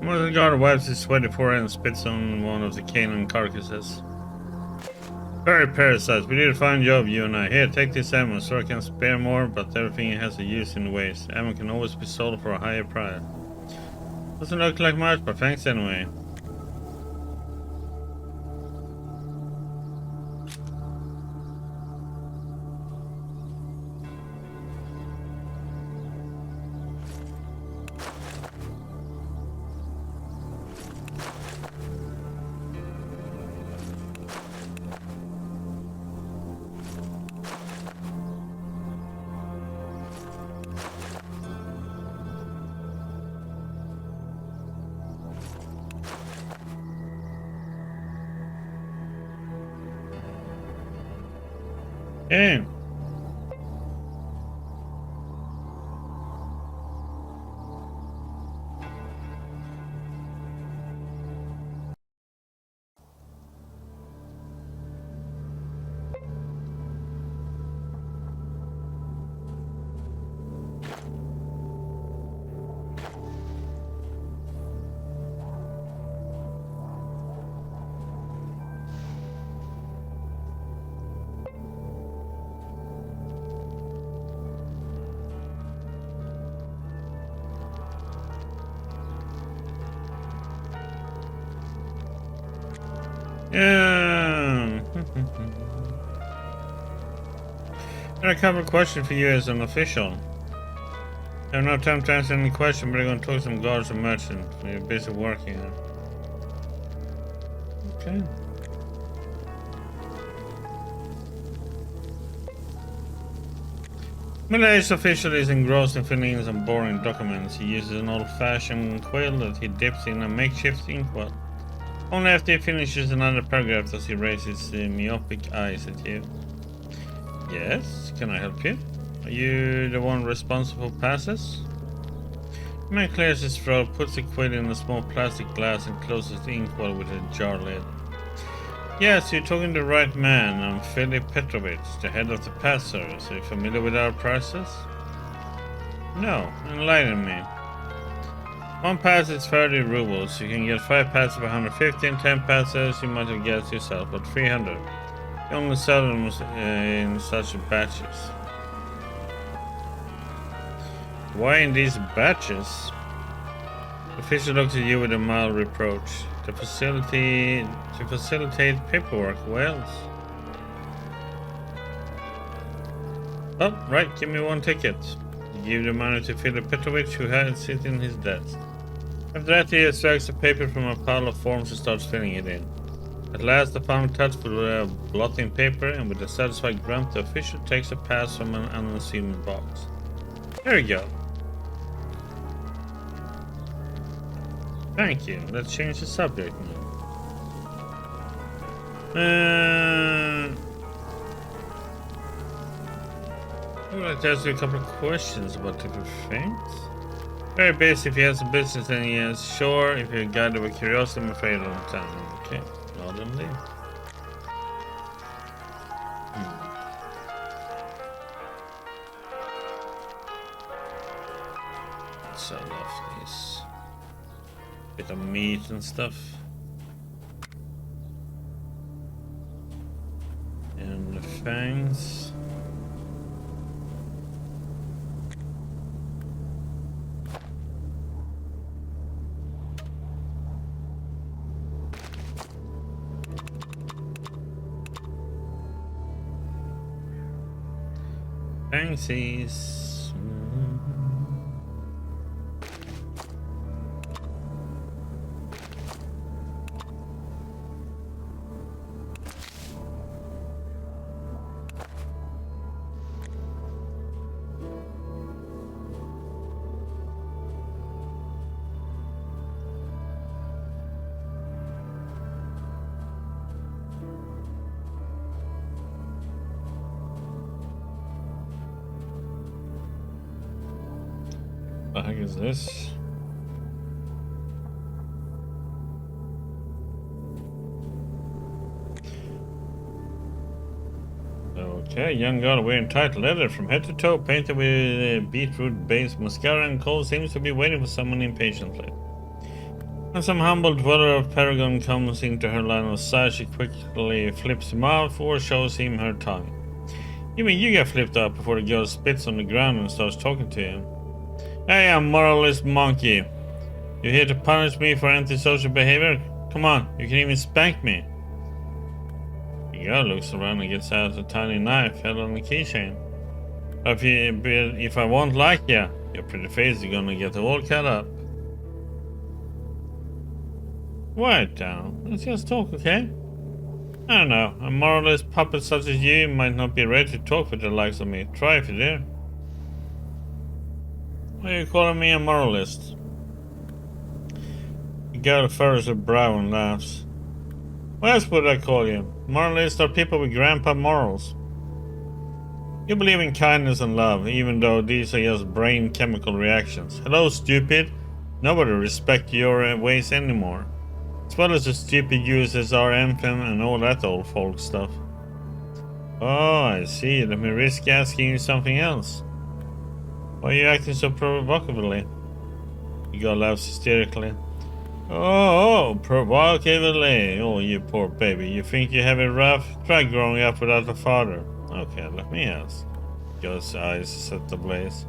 One of the guard wipes his sweaty forehead and spits on one of the canine carcasses. Very parasites, we did a fine job, you and I. Here, take this ammo, so I can spare more, but everything has a use in the waste. Ammo can always be sold for a higher price. Doesn't look like much, but thanks anyway. Hey. Yeah. I have a couple of questions for you as an official. I have no time to answer any question, but I'm going to talk to some guards and merchants. We're busy working. Okay. Middle-aged official is engrossed in filling in some boring documents. He uses an old-fashioned quill that he dips in a makeshift inkwell. Only after he finishes another paragraph does he raise his myopic eyes at you. Yes, can I help you? Are you the one responsible for passes? The man clears his throat, puts the quill in a small plastic glass and closes the inkwell with a jar lid. Yes, you're talking to the right man. I'm Philip Petrovich, the head of the pass service. Are you familiar with our prices? No, enlighten me. One pass is 30 rubles. You can get 5 passes for 150 and 10 passes you might have guessed yourself for 300. You only sell them in such batches. Why in these batches? The official looks at you with a mild reproach. To facilitate paperwork, well. Oh, right, give me 1 ticket. You give the money to Philip Petrovich, who has it in his desk. After that, he extracts the paper from a pile of forms and starts filling it in. At last, the final touch with a blotting paper, and with a satisfied grunt, the official takes a pass from an unassuming box. There we go. Thank you. Let's change the subject now. I would like to ask you a couple of questions about different things. Very basic. If he has a business, then he is sure. If you're guided by curiosity, I'm afraid all the time. Okay, well then leave. So lovely. Bit of meat and stuff. And the fangs. Fangsies. What the heck is this? Okay, young girl wearing tight leather from head to toe, painted with beetroot-based mascara and kohl, seems to be waiting for someone impatiently. When some humble dweller of Paragon comes into her line of sight, she quickly flips him off or shows him her tongue. You mean you get flipped up before the girl spits on the ground and starts talking to him? Hey, I'm moralist monkey. You here to punish me for antisocial behavior? Come on, you can even spank me. The girl looks around and gets out a tiny knife held on the keychain. If I won't like ya, your pretty face is gonna get all cut up. Quiet down. Let's just talk, okay? I don't know. A moralist puppet such as you might not be ready to talk with the likes of me. Try if you dare. Why are you calling me a moralist? The girl furrows her brow and laughs. What else would I call you? Moralists are people with grandpa morals. You believe in kindness and love, even though these are just brain chemical reactions. Hello, stupid. Nobody respects your ways anymore. As well as the stupid USSR anthem and all that old folk stuff. Oh, I see. Let me risk asking you something else. Why are you acting so provocatively? The girl laughs hysterically. Oh, provocatively. Oh, you poor baby. You think you have it rough? Try growing up without a father. Okay, let me ask. Girl's eyes set ablaze.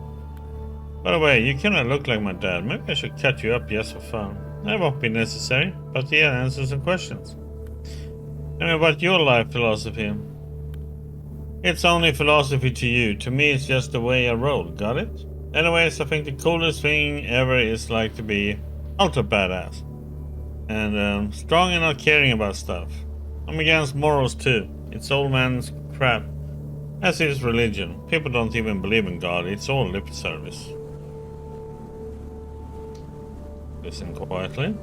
By the way, you cannot look like my dad. Maybe I should cut you up just for fun. That won't be necessary, but yeah, answer some questions. Tell me about your life philosophy. It's only philosophy to you. To me, it's just the way I roll. Got it? Anyways, I think the coolest thing ever is like to be ultra badass. And strong and not caring about stuff. I'm against morals too. It's old man's crap. As is religion. People don't even believe in God. It's all lip service. Listen quietly.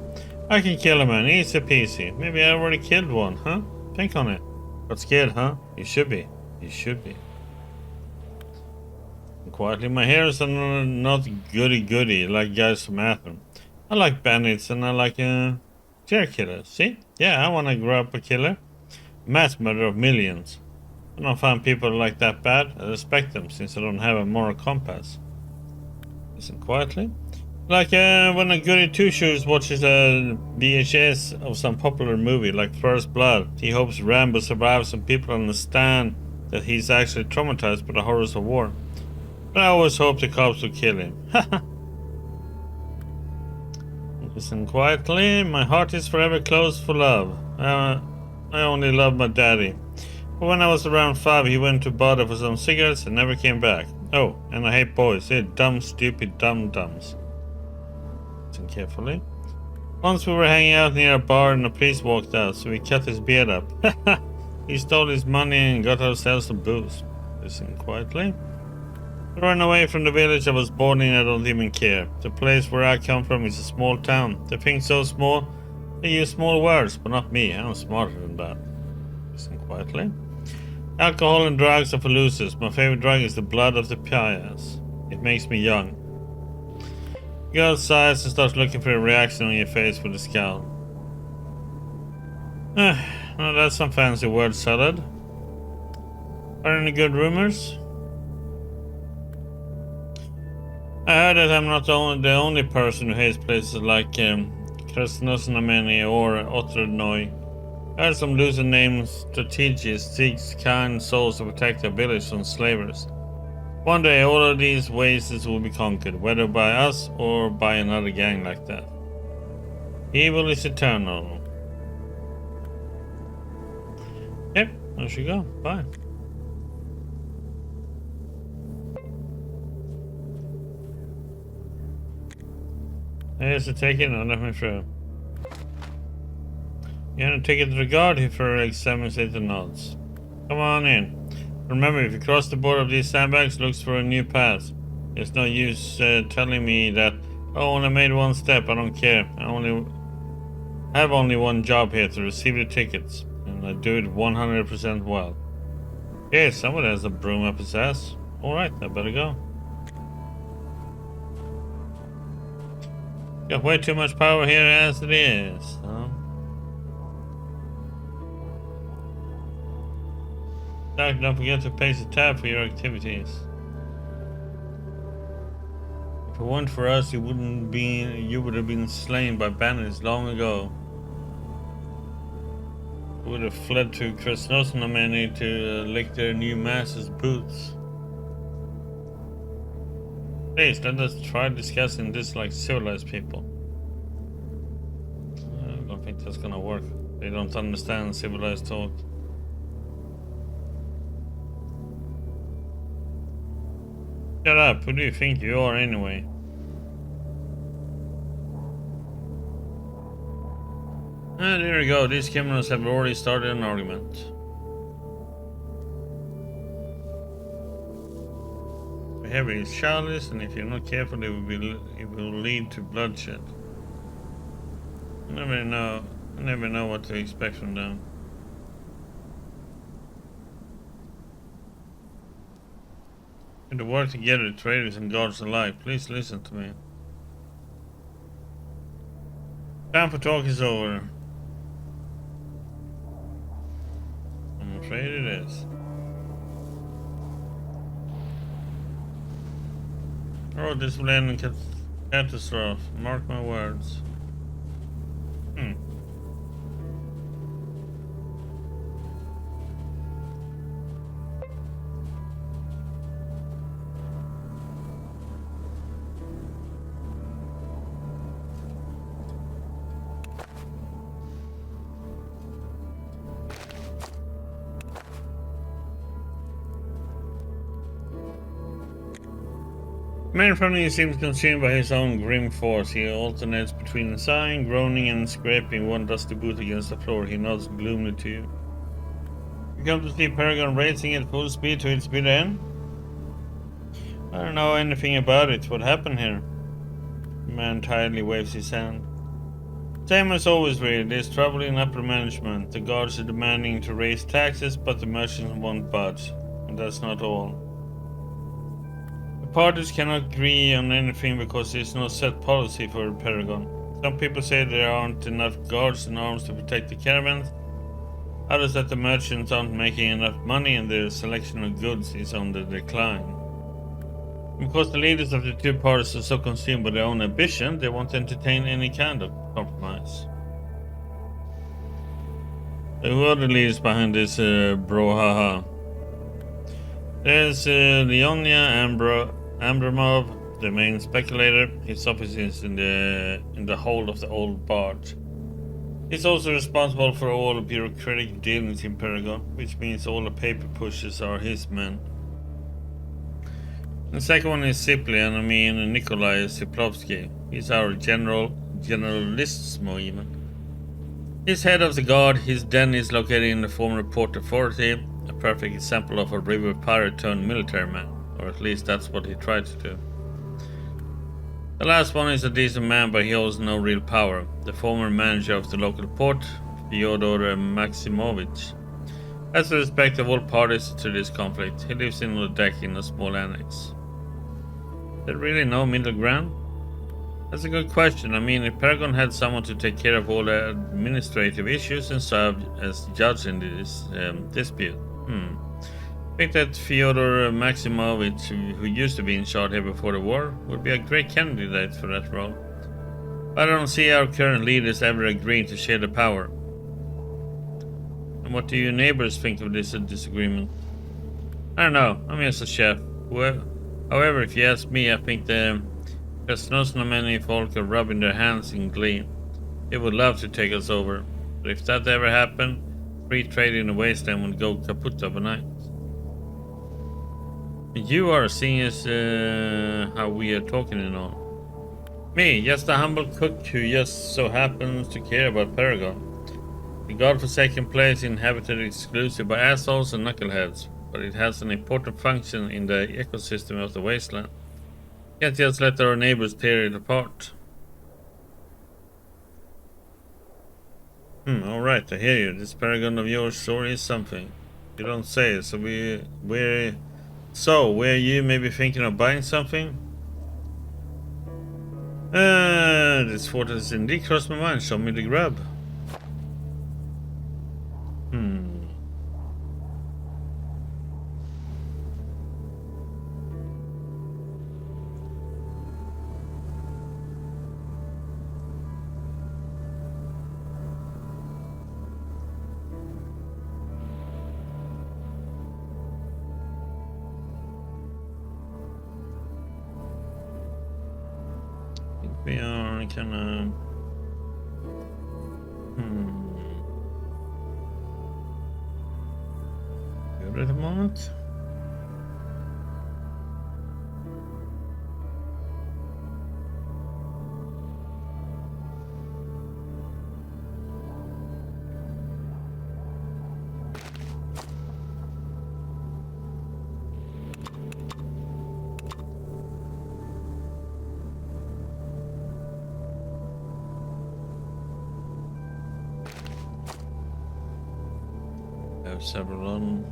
I can kill a man, easy peasy. Maybe I already killed one, huh? Think on it. Got scared, huh? You should be. You should be. And quietly, my hairs are not goody like guys from Athens. I like bandits and I like serial killers. See? Yeah, I want to grow up a killer. Mass murder of millions. I don't find people like that bad. I respect them since I don't have a moral compass. Listen quietly. Like when a goody two-shoes watches a VHS of some popular movie like First Blood, he hopes Rambo survives and people understand that he's actually traumatized by the horrors of war. But I always hope the cops will kill him. Listen quietly. My heart is forever closed for love. I only love my daddy. But when I was around 5, he went to bother for some cigarettes and never came back. Oh, and I hate boys. They're dumb, stupid dum-dums. Listen carefully. Once we were hanging out near a bar and the police walked out, so we cut his beard up. He stole his money and got ourselves some booze. Listen quietly. I ran away from the village I was born in. I don't even care. The place where I come from is a small town. They think so small. They use small words, but not me. I'm smarter than that. Listen quietly. Alcohol and drugs are for losers. My favorite drug is the blood of the pious. It makes me young. Girl sighs and starts looking for a reaction on your face with a scowl. Well, that's some fancy word salad. Are any good rumors? I heard that I'm not the only person who hates places like Krasnosnameni or Otradnoy. I heard some loser named strategists seek kind souls to protect their village from slavers. One day all of these wastes will be conquered, whether by us or by another gang like that. Evil is eternal. Yep, there she go. Bye. Here's the ticket, now let me through. You have to take it to the guard here for examines it and nods. Come on in. Remember, if you cross the border of these sandbags, look for a new path. There's no use telling me that, oh, when I made one step, I don't care. I have only one job here, to receive the tickets. And I do it 100% well. Okay, somebody has a broom up his ass. Alright, I better go. Got way too much power here as it is, huh? Don't forget to pay the tab for your activities. If it weren't for us, you would have been slain by bandits long ago. You would have fled to Krasnosnameni to lick their new master's boots. Please, let us try discussing this like civilized people. I don't think that's gonna work. They don't understand civilized talk. Shut up, who do you think you are anyway? And there we go, these criminals have already started an argument. Behavior is childish, and if you're not careful, it will lead to bloodshed. I never know what to expect from them. We to work together, traders and guards alike. Please listen to me. Time for talk is over. I'm afraid it is. Oh, this will end in catastrophe. Mark my words. Man in front of you seems consumed by his own grim force. He alternates between sighing, groaning, and scraping one dusty boot against the floor. He nods gloomily to you. You come to see Paragon racing at full speed to its bitter end? I don't know anything about it. What happened here? The man tiredly waves his hand. Same as always, really. There's trouble in upper management. The guards are demanding to raise taxes, but the merchants won't budge. And that's not all. Parties cannot agree on anything because there is no set policy for Paragon. Some people say there aren't enough guards and arms to protect the caravans. Others that the merchants aren't making enough money and their selection of goods is on the decline. Because the leaders of the two parties are so consumed by their own ambition, they won't entertain any kind of compromise. Who are the leaders behind this brouhaha? There's Leonia Ambramov, the main speculator. His office is in the hold of the old barge. He's also responsible for all the bureaucratic dealings in Paragon, which means all the paper pushers are his men. The second one is Cyprian, Nikolai Siplovsky. He's our generalissimo even. He's head of the guard. His den is located in the former Port Authority, a perfect example of a river pirate turned military man. Or at least that's what he tried to do. The last one is a decent man, but he holds no real power. The former manager of the local port, Fyodor Maximovich, has the respect of all parties to this conflict. He lives in the deck in a small annex. Is there really no middle ground? That's a good question. If Paragon had someone to take care of all the administrative issues and serve as judge in this dispute. I think that Fyodor Maximovich, who used to be in charge here before the war, would be a great candidate for that role. But I don't see our current leaders ever agreeing to share the power. And what do your neighbors think of this disagreement? I don't know. I'm just a chef. However, if you ask me, I think the Krasnosnameni folk are rubbing their hands in glee. They would love to take us over. But if that ever happened, free trade in the wasteland would go kaput overnight. You are seeing as how we are talking and all. Me, just a humble cook who just so happens to care about Paragon. The godforsaken place inhabited exclusively by assholes and knuckleheads, but it has an important function in the ecosystem of the wasteland. Can't just let our neighbors tear it apart. Alright, I hear you. This Paragon of yours sure is something. You don't say. So were you maybe thinking of buying something? This thought has indeed crossed my mind. Show me the grub. We are kinda... Good at the moment. Several on.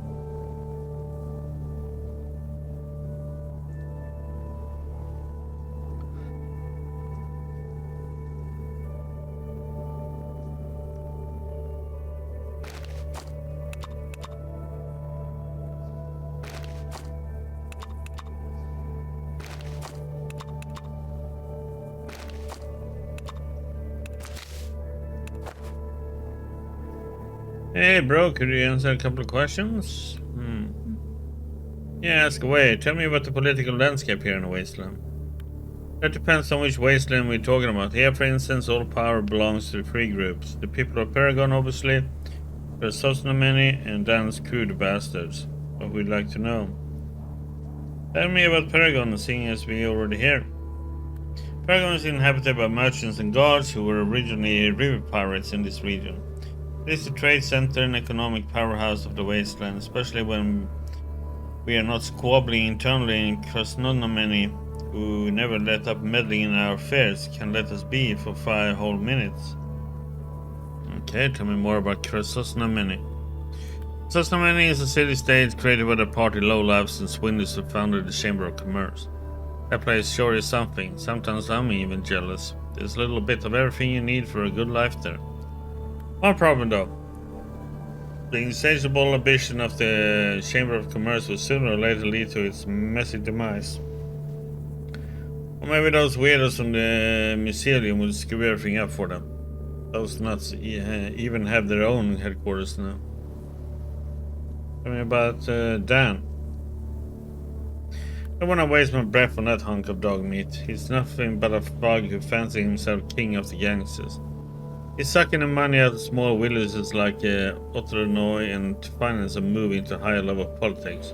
Hey bro, could you answer a couple of questions? Yeah, ask away. Tell me about the political landscape here in the Wasteland. That depends on which wasteland we're talking about. Here, for instance, all power belongs to the three groups. The people of Paragon, obviously, the Sosnomeni, and Dan's crew, the bastards. What we'd like to know. Tell me about Paragon, seeing as we already here. Paragon is inhabited by merchants and guards who were originally river pirates in this region. It is the trade center and economic powerhouse of the wasteland, especially when we are not squabbling internally in Krasnodnomeni, who never let up meddling in our affairs, can let us be for 5 whole minutes. Okay, tell me more about Krasnodnomeni. Krasnodnomeni is a city-state created by the party lowlifes and swindlers who founded the Chamber of Commerce. That place sure is something. Sometimes I'm even jealous. There's a little bit of everything you need for a good life there. One problem though. The insatiable ambition of the Chamber of Commerce will sooner or later lead to its messy demise. Or maybe those weirdos from the Mycelium will screw everything up for them. Those nuts even have their own headquarters now. Tell me about Dan. I don't want to waste my breath on that hunk of dog meat. He's nothing but a frog who fancies himself king of the gangsters. He's sucking the money out of small villages like Otternoy and to finance a move into higher level politics.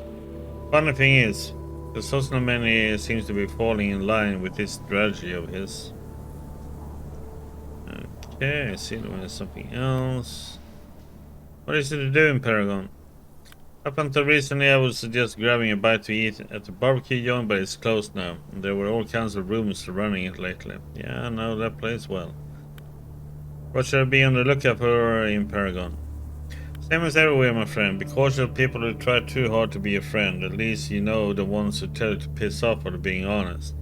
Funny thing is, the Sosnomeni seems to be falling in line with this strategy of his. Okay, I see there's something else. What is it to do in Paragon? Up until recently I would suggest grabbing a bite to eat at the barbecue joint, but it's closed now. And there were all kinds of rumors surrounding it lately. Yeah, I know that place well. What should I be on the lookout for in Paragon? Same as everywhere, my friend. Be cautious of people who try too hard to be a friend. At least you know the ones who tell you to piss off are being honest.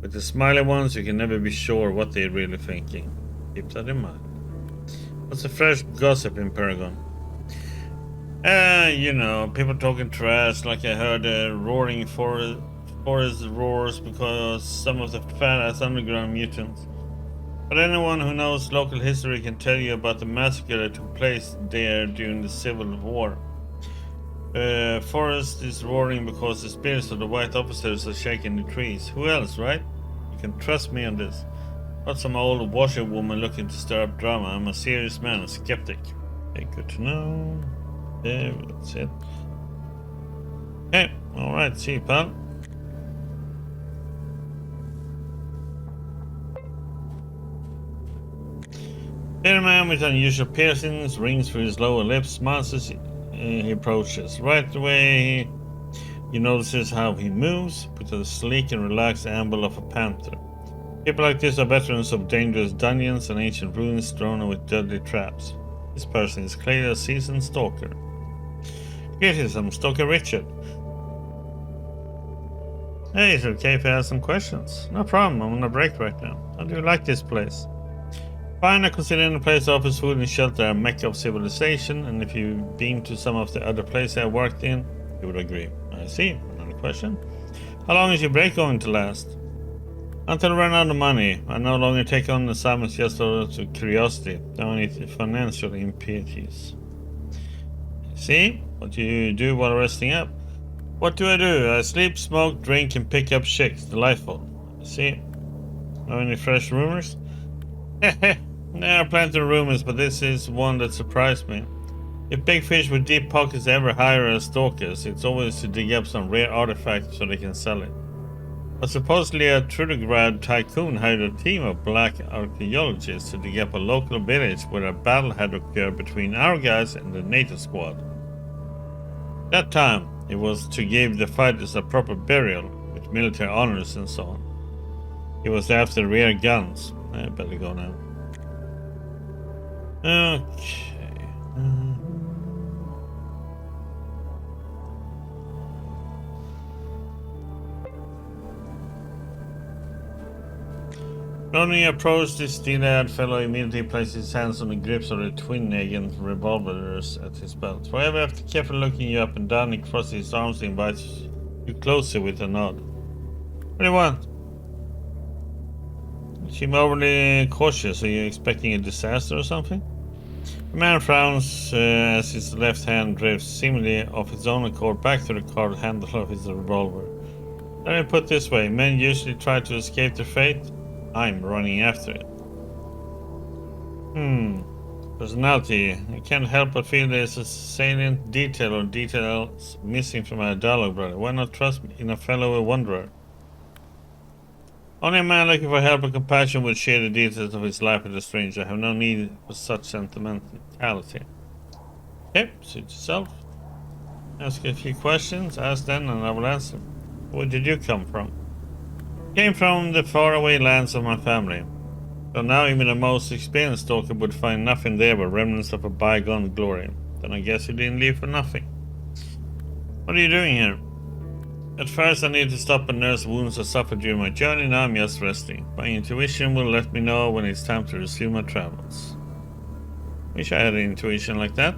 With the smiley ones, you can never be sure what they're really thinking. Keep that in mind. What's the fresh gossip in Paragon? You know, people talking trash, like I heard roaring forest roars because some of the fat-ass underground mutants. But anyone who knows local history can tell you about the massacre that took place there during the Civil War. Forest is roaring because the spirits of the white officers are shaking the trees. Who else, right? You can trust me on this. Not some old washerwoman looking to stir up drama. I'm a serious man, a skeptic. Okay, good to know. Yeah, that's it. Okay, alright, see you, pal. Here a man with unusual piercings, rings through his lower lip, smiles as he approaches. Right away, you notices how he moves, with a sleek and relaxed amble of a panther. People like this are veterans of dangerous dungeons and ancient ruins strewn with deadly traps. This person is clearly a seasoned stalker. Greetings, I'm Stalker Richard. Hey, is it okay if I ask some questions? No problem, I'm on a break right now. How do you like this place? Fine, I consider the place offers food and shelter a mecca of civilization, and if you've been to some of the other places I worked in, you would agree. I see. Another question. How long is your break going to last? Until I run out of money. I no longer take on assignments just out of curiosity. I don't need financial impieties. See? What do you do while resting up? What do? I sleep, smoke, drink, and pick up chicks. Delightful. See? Know any fresh rumors? There are plenty of rumors, but this is one that surprised me. If big fish with deep pockets ever hire as stalkers, it's always to dig up some rare artifact so they can sell it. But supposedly a Trudograd tycoon hired a team of black archaeologists to dig up a local village where a battle had occurred between our guys and the NATO squad. That time, it was to give the fighters a proper burial, with military honors and so on. It was after rare guns. I better go now. Okay. Ronnie approached the steel-eyed fellow, immediately placed his hands on the grips of the twin-nagant revolvers at his belt. However, after carefully looking you up and down, he crossed his arms and invites you closer with a nod. What do you want? You seem overly cautious. Are you expecting a disaster or something? The man frowns as his left hand drifts seemingly of its own accord back to the carved handle of his revolver. Let me put it this way, men usually try to escape their fate. I'm running after it. Personality. I can't help but feel there's a salient detail or details missing from my dialogue, brother. Why not trust in a fellow wanderer? Only a man looking for help and compassion would share the details of his life with a stranger. I have no need for such sentimentality. Okay, suit yourself. Ask a few questions, ask then, and I will answer. Where did you come from? Came from the faraway lands of my family. So now even the most experienced stalker would find nothing there but remnants of a bygone glory. Then I guess you didn't leave for nothing. What are you doing here? At first I needed to stop and nurse wounds I suffered during my journey, now I'm just resting. My intuition will let me know when it's time to resume my travels. Wish I had an intuition like that.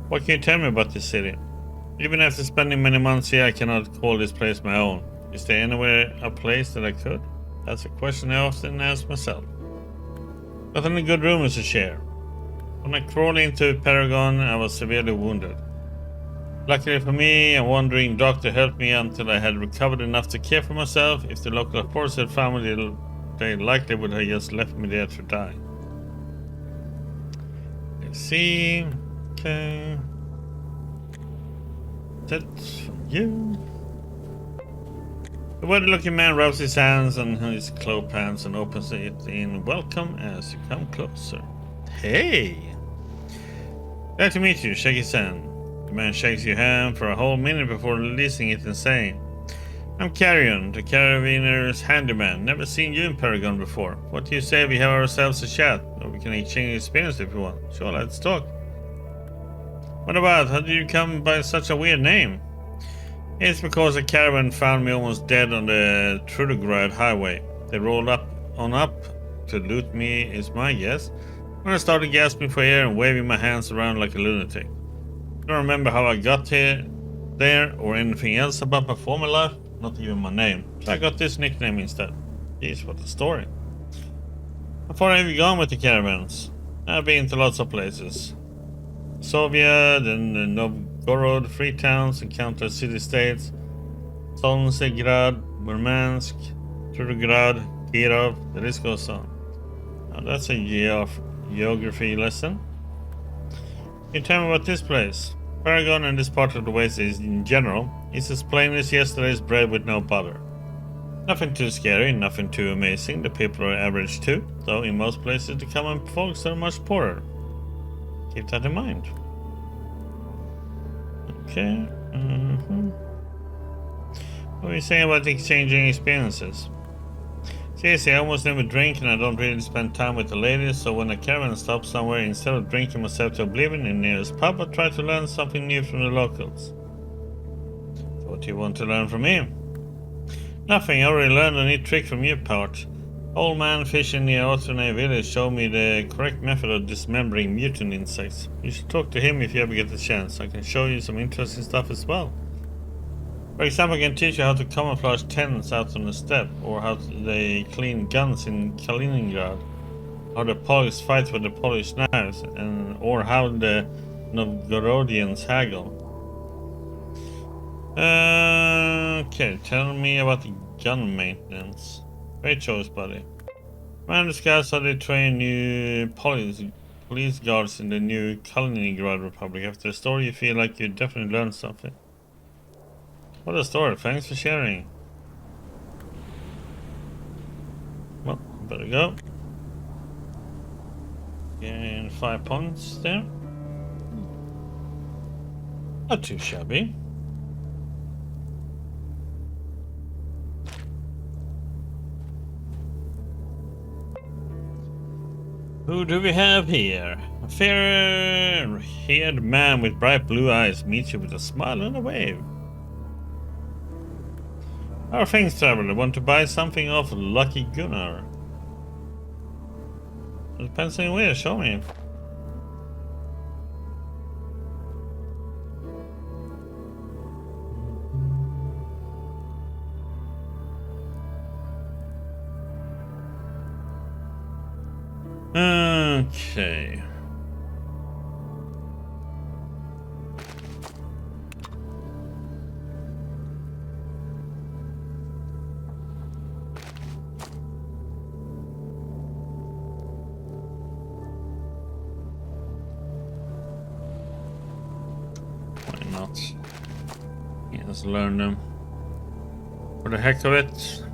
What can you tell me about this city? Even after spending many months here, I cannot call this place my own. Is there anywhere a place that I could? That's a question I often ask myself. Got any good rumors to share? When I crawled into Paragon, I was severely wounded. Luckily for me, a wandering doctor helped me until I had recovered enough to care for myself. If the local authorities had found me, they likely would have just left me there to die. Let's see. Okay. That's for you. The weather-looking man rubs his hands on his cloak pants and opens it in welcome as you come closer. Hey! Glad to meet you. Shake his hand. The man shakes your hand for a whole minute before releasing it and saying, I'm Carrion, the Carabineer's handyman. Never seen you in Paragon before. What do you say we have ourselves a chat? Or we can exchange experience if you want. Sure, let's talk. What about? How did you come by such a weird name? It's because a caravan found me almost dead on the Trudegrad highway. They rolled up to loot me, is my guess. When I started gasping for air and waving my hands around like a lunatic. I don't remember how I got here, there, or anything else about my former life, not even my name. So I got this nickname instead. Jeez, what a story. How far have you gone with the caravans? I've been to lots of places. Soviet and Novgorod, free towns and countless city-states, Solnzegrad, Murmansk, Trudegrad, Kirov, the list goes on. Now that's a geography lesson. Can you tell me about this place? Paragon and this part of the West is, in general, is as plain as yesterday's bread with no butter. Nothing too scary, nothing too amazing, the people are average too, though in most places the common folks are much poorer. Keep that in mind. Okay. What are you saying about exchanging experiences? Seriously, I almost never drink and I don't really spend time with the ladies, so when a caravan stops somewhere, instead of drinking myself to oblivion in the nearest pub, I try to learn something new from the locals. So what do you want to learn from me? Nothing, I already learned a neat trick from your part. Old man fishing near Otrene village showed me the correct method of dismembering mutant insects. You should talk to him if you ever get the chance. I can show you some interesting stuff as well. For example, I can teach you how to camouflage tenants out on the steppe, or how they clean guns in Kaliningrad, how the Polish fight with the Polish knives, or how the Novgorodians haggle. Okay, tell me about the gun maintenance. Great choice, buddy. Man discuss how they train new police guards in the new Kaliningrad Republic. After the story, you feel like you definitely learned something. What a story, thanks for sharing. Well, better go. Gain 5 points there. Not too shabby. Who do we have here? A fair-haired man with bright blue eyes meets you with a smile and a wave. Our things, traveler. Want to buy something off Lucky Gunnar? It depends on where. Show me. Okay. not? Let's learn them. For the heck of it.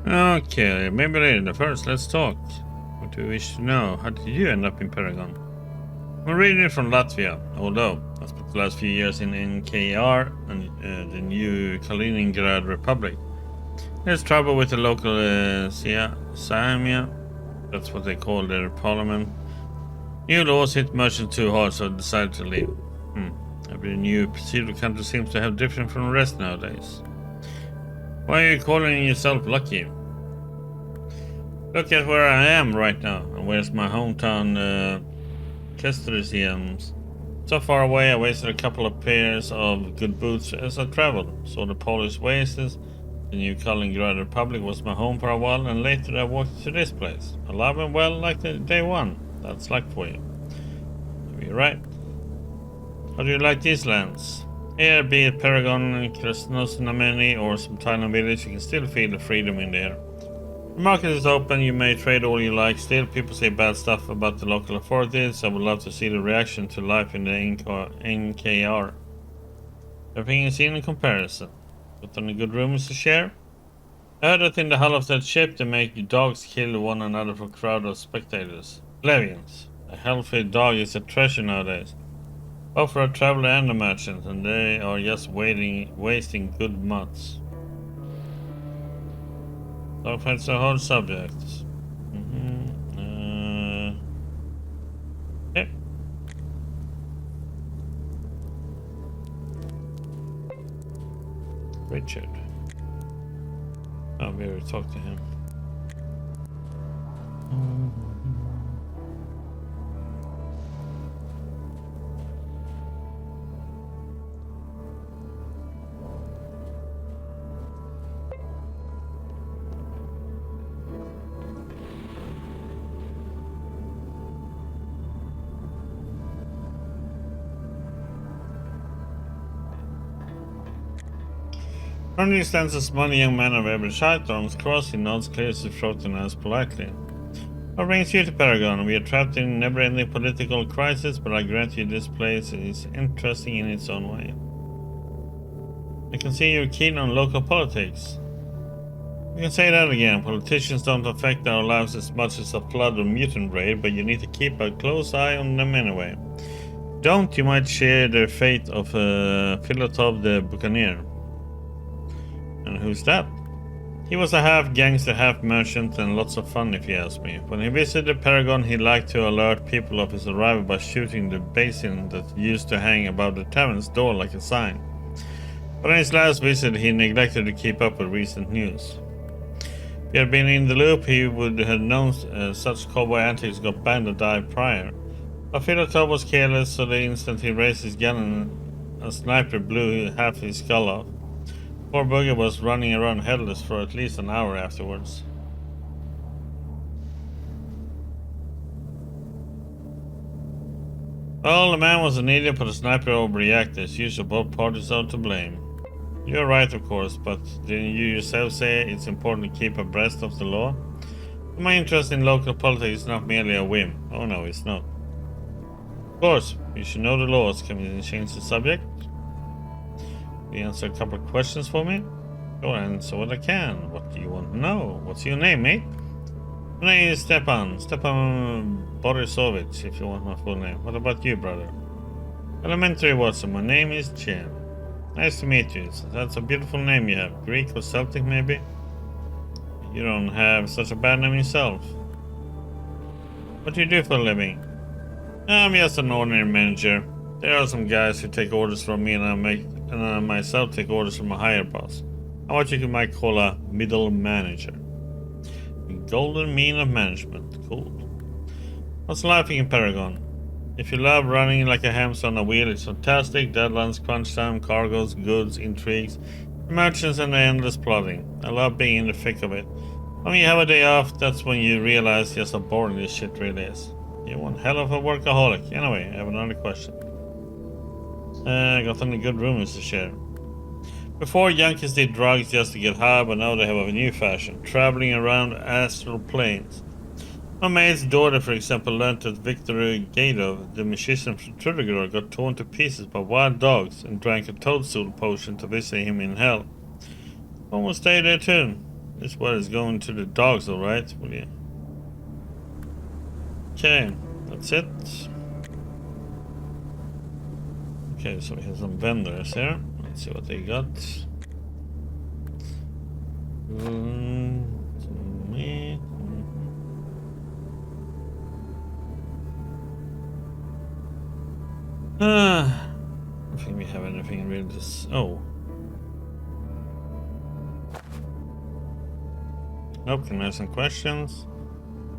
Okay, maybe later. First, let's talk. What do you wish to know? How did you end up in Paragon? I'm originally from Latvia, although I spent the last few years in NKR and the new Kaliningrad Republic. There's trouble with the local Saemia, that's what they call their parliament. New laws hit merchants too hard, so I decided to leave. Every new pseudo country seems to have different from the rest nowadays. Why are you calling yourself lucky? Look at where I am right now, and where's my hometown Kestersiums. So far away I wasted a couple of pairs of good boots as I traveled. Saw the Polish wastes, the new Kaliningrad Republic was my home for a while, and later I walked to this place. Alive and well like the day one. That's luck for you. You're right. How do you like these lands? Here, be it Paragon, Krasnosnameni, or some tiny village, you can still feel the freedom in the air. The market is open, you may trade all you like. Still, people say bad stuff about the local authorities. I would love to see the reaction to life in the NKR. Everything is seen in comparison. Got any good rumors to share? I heard that in the hull of that ship they make dogs kill one another for a crowd of spectators. Levians. A healthy dog is a treasure nowadays. Both for a traveler and a merchant, and they are just wasting good mutts. Dogfights are hard subjects. Yeah. Richard. Oh, we already talked to him. Currently stands a small young man of average height, arms crossed, he nods, clears his throat and asks politely. What brings you to Paragon? We are trapped in a never-ending political crisis, but I grant you this place is interesting in its own way. I can see you're keen on local politics. You can say that again. Politicians don't affect our lives as much as a flood or mutant raid, but you need to keep a close eye on them anyway. Don't, you might share the fate of Philotov the Buccaneer. And who's that? He was a half gangster, half merchant, and lots of fun if you ask me. When he visited Paragon, he liked to alert people of his arrival by shooting the basin that used to hang above the tavern's door like a sign. But on his last visit, he neglected to keep up with recent news. If he had been in the loop, he would have known such cowboy antics got banned or died prior. But Philotov was careless, so the instant he raised his gun and a sniper blew half his skull off. Poor Booger was running around headless for at least an hour afterwards. Well, the man was an idiot, but the sniper overreacted. As usual, both parties are to blame. You're right, of course, but didn't you yourself say it's important to keep abreast of the law? My interest in local politics is not merely a whim. Oh no, it's not. Of course, you should know the laws. Can we change the subject? You answer a couple of questions for me? Go and answer what I can. What do you want to know? What's your name, mate? My name is Stepan Borisovich, if you want my full name. What about you, brother? Elementary Watson, my name is Chen. Nice to meet you. That's a beautiful name you have. Greek or Celtic, maybe? You don't have such a bad name yourself. What do you do for a living? I'm just an ordinary manager. There are some guys who take orders from me, and I myself take orders from a higher boss. I'm what you might call a middle manager. The golden mean of management. Cool. What's life in Paragon? If you love running like a hamster on a wheel, it's fantastic. Deadlines, crunch time, cargoes, goods, intrigues, merchants, and endless plotting. I love being in the thick of it. When you have a day off, that's when you realize just how boring this shit really is. You're one hell of a workaholic. Anyway, I have another question. Got any good rumors to share? Before, Yankees did drugs just to get high, but now they have a new fashion, traveling around astral planes. My mate's daughter, for example, learned that Victor Gadov, the magician from Trudogor, got torn to pieces by wild dogs and drank a toadstool potion to visit him in hell. Almost stay there too. This word is going to the dogs, alright, will you? Okay, that's it. Okay, so we have some vendors here. Let's see what they got. I don't think we have anything really to... Oh. Nope, can I ask some questions?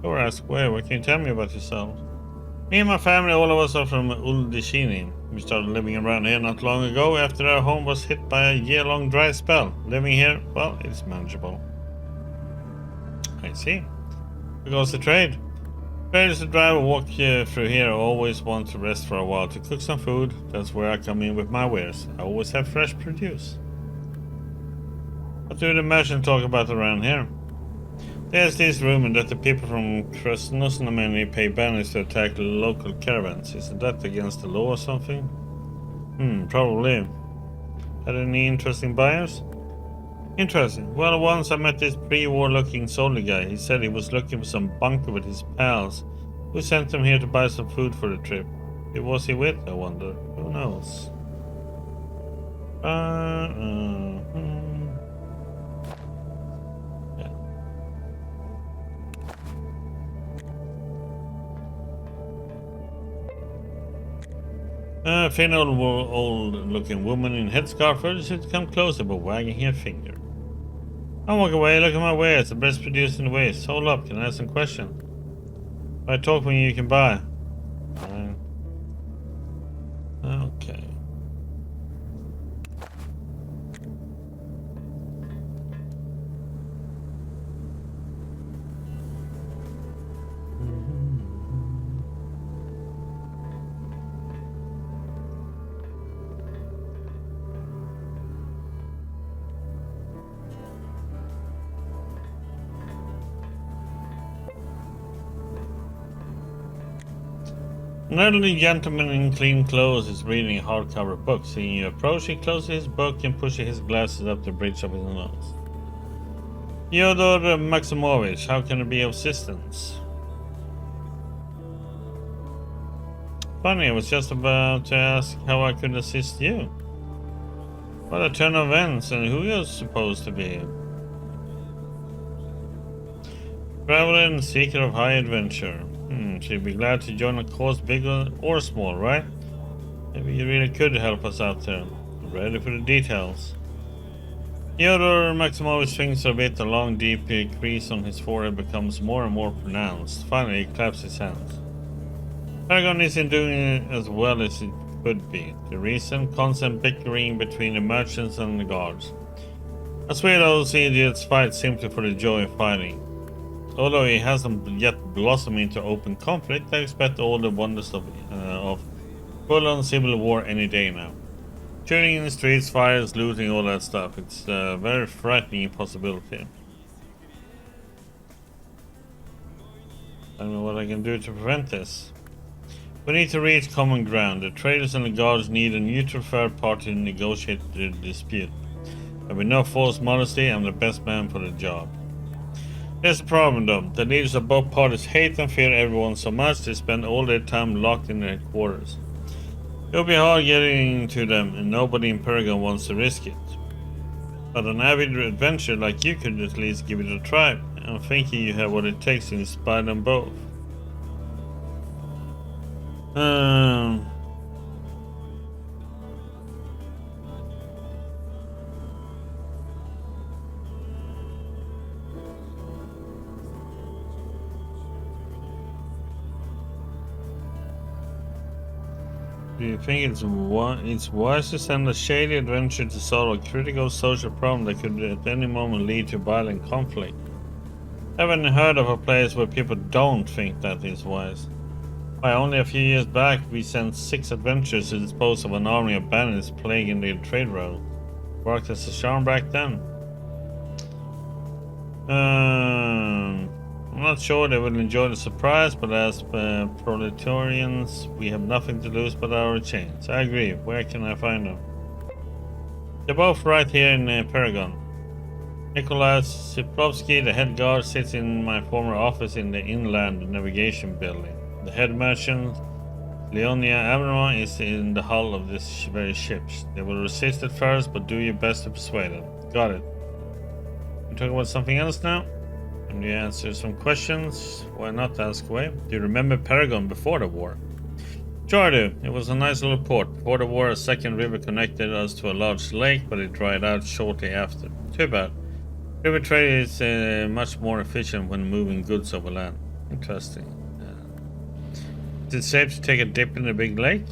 Or ask where? What can you tell me about yourself? Me and my family, all of us are from Uldishini. We started living around here not long ago after our home was hit by a year-long dry spell. Living here, well, it's manageable. I see. Because the trade. Traders who drive or walk through here always want to rest for a while to cook some food. That's where I come in with my wares. I always have fresh produce. What do the merchants talk about around here? There's this rumor that the people from Krasnosnameni pay banners to attack local caravans. Isn't that against the law or something? Probably. Had any interesting buyers? Interesting. Well, once I met this pre-war looking soldier guy. He said he was looking for some bunker with his pals, who sent him here to buy some food for the trip. Who was he with, I wonder? Who knows? A thin old-looking woman in headscarf urges to come closer by wagging her finger. Don't walk away, look at my wares, the best produced in the West. Hold up, can I ask some questions? If I talk when you can buy. Fine. Okay. An elderly gentleman in clean clothes is reading a hardcover book. Seeing you approach, he closes his book and pushes his glasses up the bridge of his nose. Fyodor Maximovich, how can I be of assistance? Funny, I was just about to ask how I could assist you. What a turn of events, and who you're supposed to be? Traveler and seeker of high adventure. She'd be glad to join a cause big or small, right? Maybe you really could help us out there. Ready for the details. Fyodor Maximovich thinks a bit. The long, deep crease on his forehead becomes more and more pronounced. Finally, he claps his hands. Paragon isn't doing it as well as it could be. The reason? Constant bickering between the merchants and the guards. I swear those idiots fight simply for the joy of fighting. Although it hasn't yet blossomed into open conflict, I expect all the wonders of full-on civil war any day now. Shooting in the streets, fires, looting, all that stuff. It's a very frightening possibility. I don't know what I can do to prevent this. We need to reach common ground. The traders and the guards need a neutral third party to negotiate the dispute. But with no false modesty, I'm the best man for the job. There's a problem though. The leaders of both parties hate and fear everyone so much they spend all their time locked in their quarters. It'll be hard getting to them, and nobody in Paragon wants to risk it. But an avid adventurer like you could at least give it a try. I'm thinking you have what it takes to inspire them both. Do you think it's wise to send a shady adventurer to solve a critical social problem that could at any moment lead to violent conflict? I haven't heard of a place where people don't think that is wise. Why, only a few years back we sent 6 adventurers to dispose of an army of bandits plaguing the trade route. Worked as a charm back then. I'm not sure they will enjoy the surprise, but as proletarians, we have nothing to lose but our chains. I agree. Where can I find them? They're both right here in Paragon. Nikolai Siplovsky, the head guard, sits in my former office in the Inland Navigation Building. The head merchant, Leonia Abramovich, is in the hull of this very ship. They will resist at first, but do your best to persuade them. Got it. We talk about something else now? Can you answer some questions? Why not ask away? Do you remember Paragon before the war? Sure I do. It was a nice little port. Before the war, a second river connected us to a large lake, but it dried out shortly after. Too bad. River trade is much more efficient when moving goods over land. Interesting. Is it safe to take a dip in the big lake?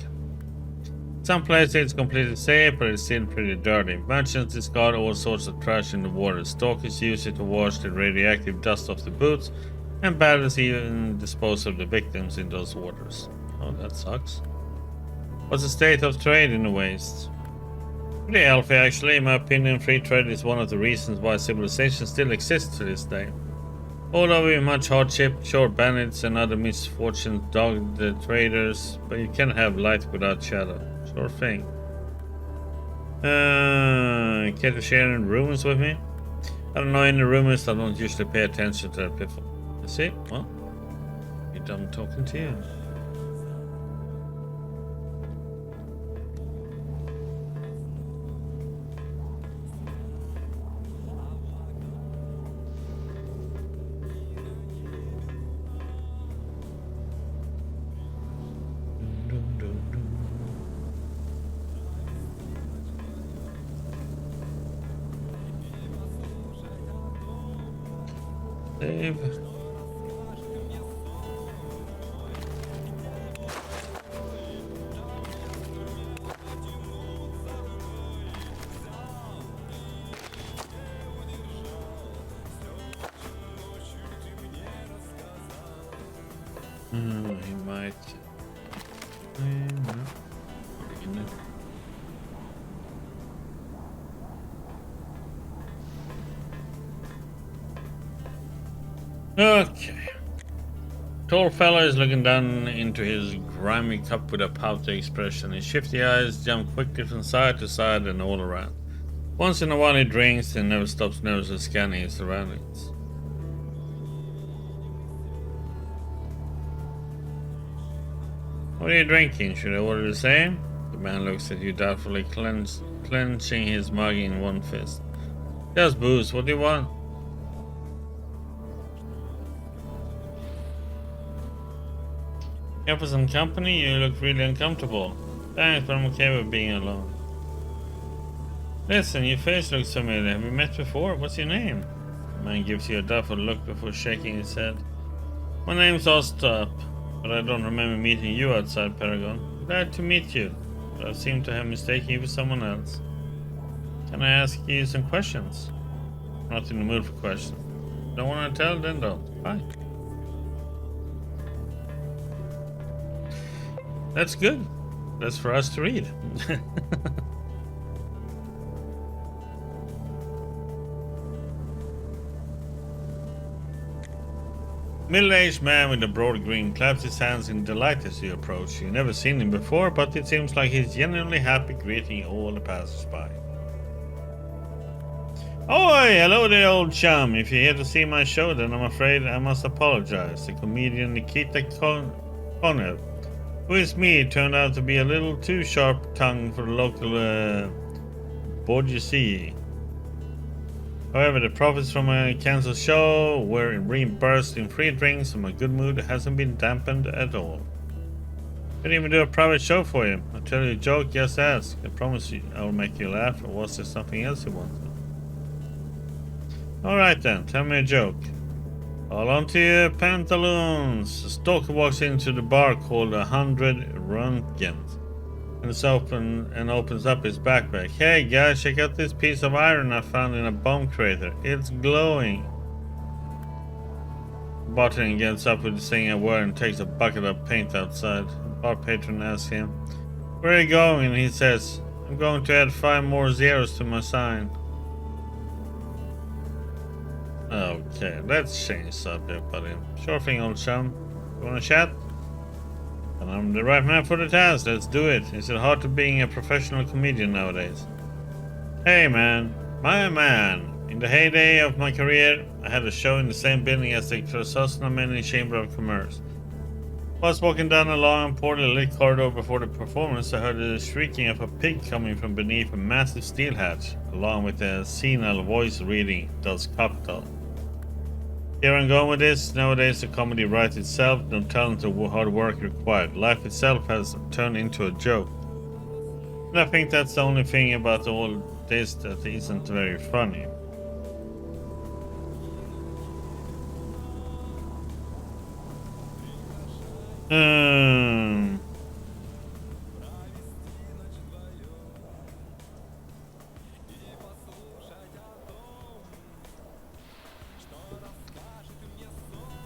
Some places it's completely safe, but it's still pretty dirty. Merchants discard all sorts of trash in the water. Stalkers use it to wash the radioactive dust off the boots, and bandits even dispose of the victims in those waters. Oh, that sucks. What's the state of trade in the waste? Pretty healthy, actually. In my opinion, free trade is one of the reasons why civilization still exists to this day. Although with much hardship, short bandits and other misfortunes dog the traders, but you can't have light without shadow. Sure thing. Care to share any rumors with me? I don't know any rumors. I don't usually pay attention to that people. I see. Well, you're done talking to you. Save. He might. Okay. Tall fella is looking down into his grimy cup with a pouty expression. His shifty eyes jump quickly from side to side and all around. Once in a while he drinks and never stops nervously scanning his surroundings. What are you drinking? Should I order the same? The man looks at you doubtfully, clenching his mug in one fist. Just booze. What do you want? Here for some company? You look really uncomfortable. Thanks, but I'm okay with being alone. Listen, your face looks familiar. Have we met before? What's your name? The man gives you a doubtful look before shaking his head. My name's Ostap, but I don't remember meeting you outside Paragon. Glad to meet you, but I seem to have mistaken you for someone else. Can I ask you some questions? Not in the mood for questions. Don't want to tell? Then don't. Bye. That's good. That's for us to read. Middle-aged man with a broad grin claps his hands in delight as you approach. You've never seen him before, but it seems like he's genuinely happy greeting all the passers-by. Oh, hello there, old chum. If you're here to see my show, then I'm afraid I must apologize. The comedian Nikita Konev Who is me turned out to be a little too sharp-tongued for the local bourgeoisie. However, the profits from a cancelled show were reimbursed in free drinks, so my good mood hasn't been dampened at all. I didn't even do a private show for you. I'll tell you a joke, just ask. I promise you I'll make you laugh, or was there something else you wanted? Alright then, tell me a joke. Hold on to your pantaloons. A stalker walks into the bar called 100 Röntgens. And it's open and opens up his backpack. Hey guys, check out this piece of iron I found in a bomb crater. It's glowing. Bartender gets up with saying a word and takes a bucket of paint outside. The bar patron asks him, "Where are you going?" And he says, "I'm going to add 5 more zeros to my sign." Okay, let's change subject, buddy. Sure thing, old chum. You wanna chat? And I'm the right man for the task. Let's do it. Is it hard to being a professional comedian nowadays? Hey man, my man. In the heyday of my career, I had a show in the same building as the Krasosnamenny Chamber of Commerce. Whilst walking down a long and poorly lit corridor before the performance, I heard the shrieking of a pig coming from beneath a massive steel hatch, along with a senile voice reading Das Kapital. Here I'm going with this. Nowadays the comedy writes itself, no talent or hard work required. Life itself has turned into a joke. And I think that's the only thing about all this that isn't very funny.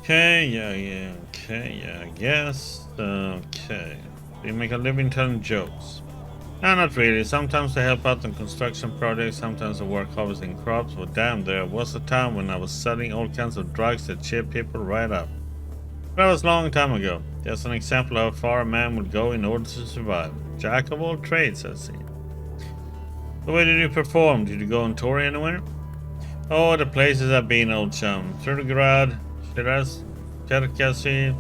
Okay, I guess. Okay. We make a living telling jokes. No, not really. Sometimes I help out on construction projects, sometimes I work harvesting crops, but damn, there was a time when I was selling all kinds of drugs that cheer people right up. But that was a long time ago. Just an example of how far a man would go in order to survive. Jack of all trades, I see. So where did you perform? Did you go on tour anywhere? Oh, the places I've been, old chum. Trudograd, Shiraz, Cherkasy,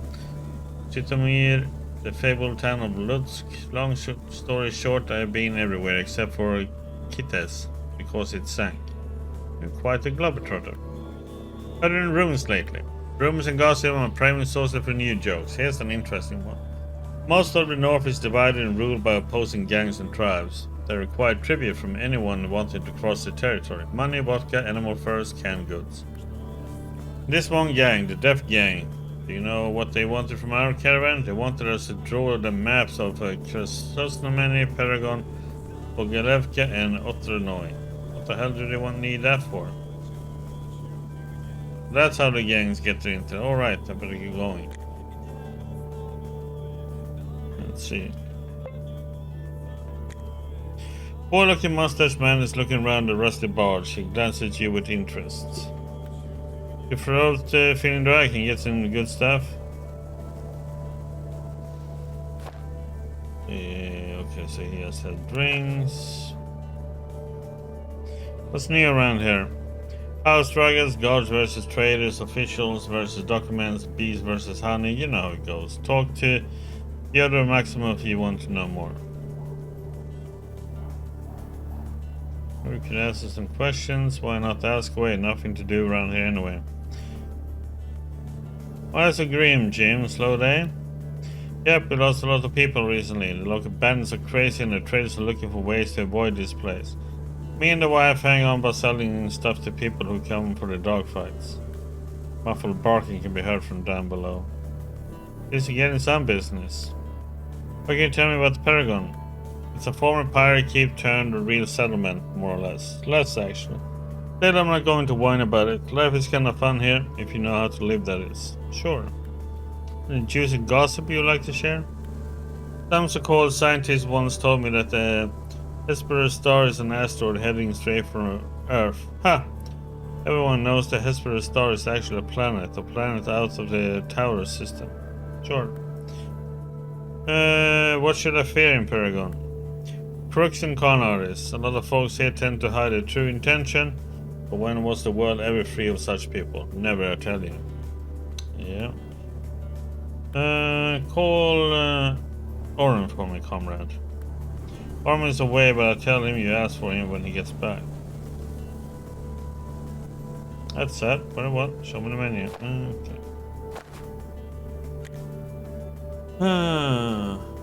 Chitomir, the fabled town of Lutsk. Long story short, I've been everywhere except for Kites, because it sank. I'm quite a globetrotter. Other than rumors lately. Rumors and gossip are my primary source for new jokes. Here's an interesting one. Most of the north is divided and ruled by opposing gangs and tribes. They require tribute from anyone wanting to cross the territory. Money, vodka, animal furs, canned goods. This one gang, the Deaf Gang, do you know what they wanted from our caravan? They wanted us to draw the maps of Krasosnamenny, Paragon, Bogolevka, and Otrenoy. What the hell do they need that for? That's how the gangs get into it. Alright, I better get going. Let's see. Poor-looking mustache man is looking around the rusty barge. He glances at you with interest. If you're out feeling dry, can you get some good stuff? Yeah, okay, so he has had drinks. What's new around here? House struggles, guards versus traders, officials versus documents, bees versus honey, you know how it goes. Talk to the other maximum if you want to know more. We could answer some questions, why not ask away? Nothing to do around here anyway. Why so grim, Jim? Slow day? Yep, we lost a lot of people recently. The local bandits are crazy and the traders are looking for ways to avoid this place. Me and the wife hang on by selling stuff to people who come for the dogfights. Muffled barking can be heard from down below. At least you're getting some business. What can you tell me about the Paragon? It's a former pirate keep turned a real settlement, more or less. Less, actually. Still, I'm not going to whine about it. Life is kind of fun here, if you know how to live, that is. Sure. Any juicy gossip you'd like to share? Some so-called scientists once told me that the Hesperus star is an asteroid heading straight for Earth. Ha! Everyone knows the Hesperus star is actually a planet out of the Taurus system. Sure. What should I fear in Paragon? Crooks and con artists. A lot of folks here tend to hide their true intention, but when was the world ever free of such people? Never, I tell you. Yeah. Call Oren for me, comrade. Orm is away, but I'll tell him you asked for him when he gets back. That's it. Very well. Show me the menu. Okay.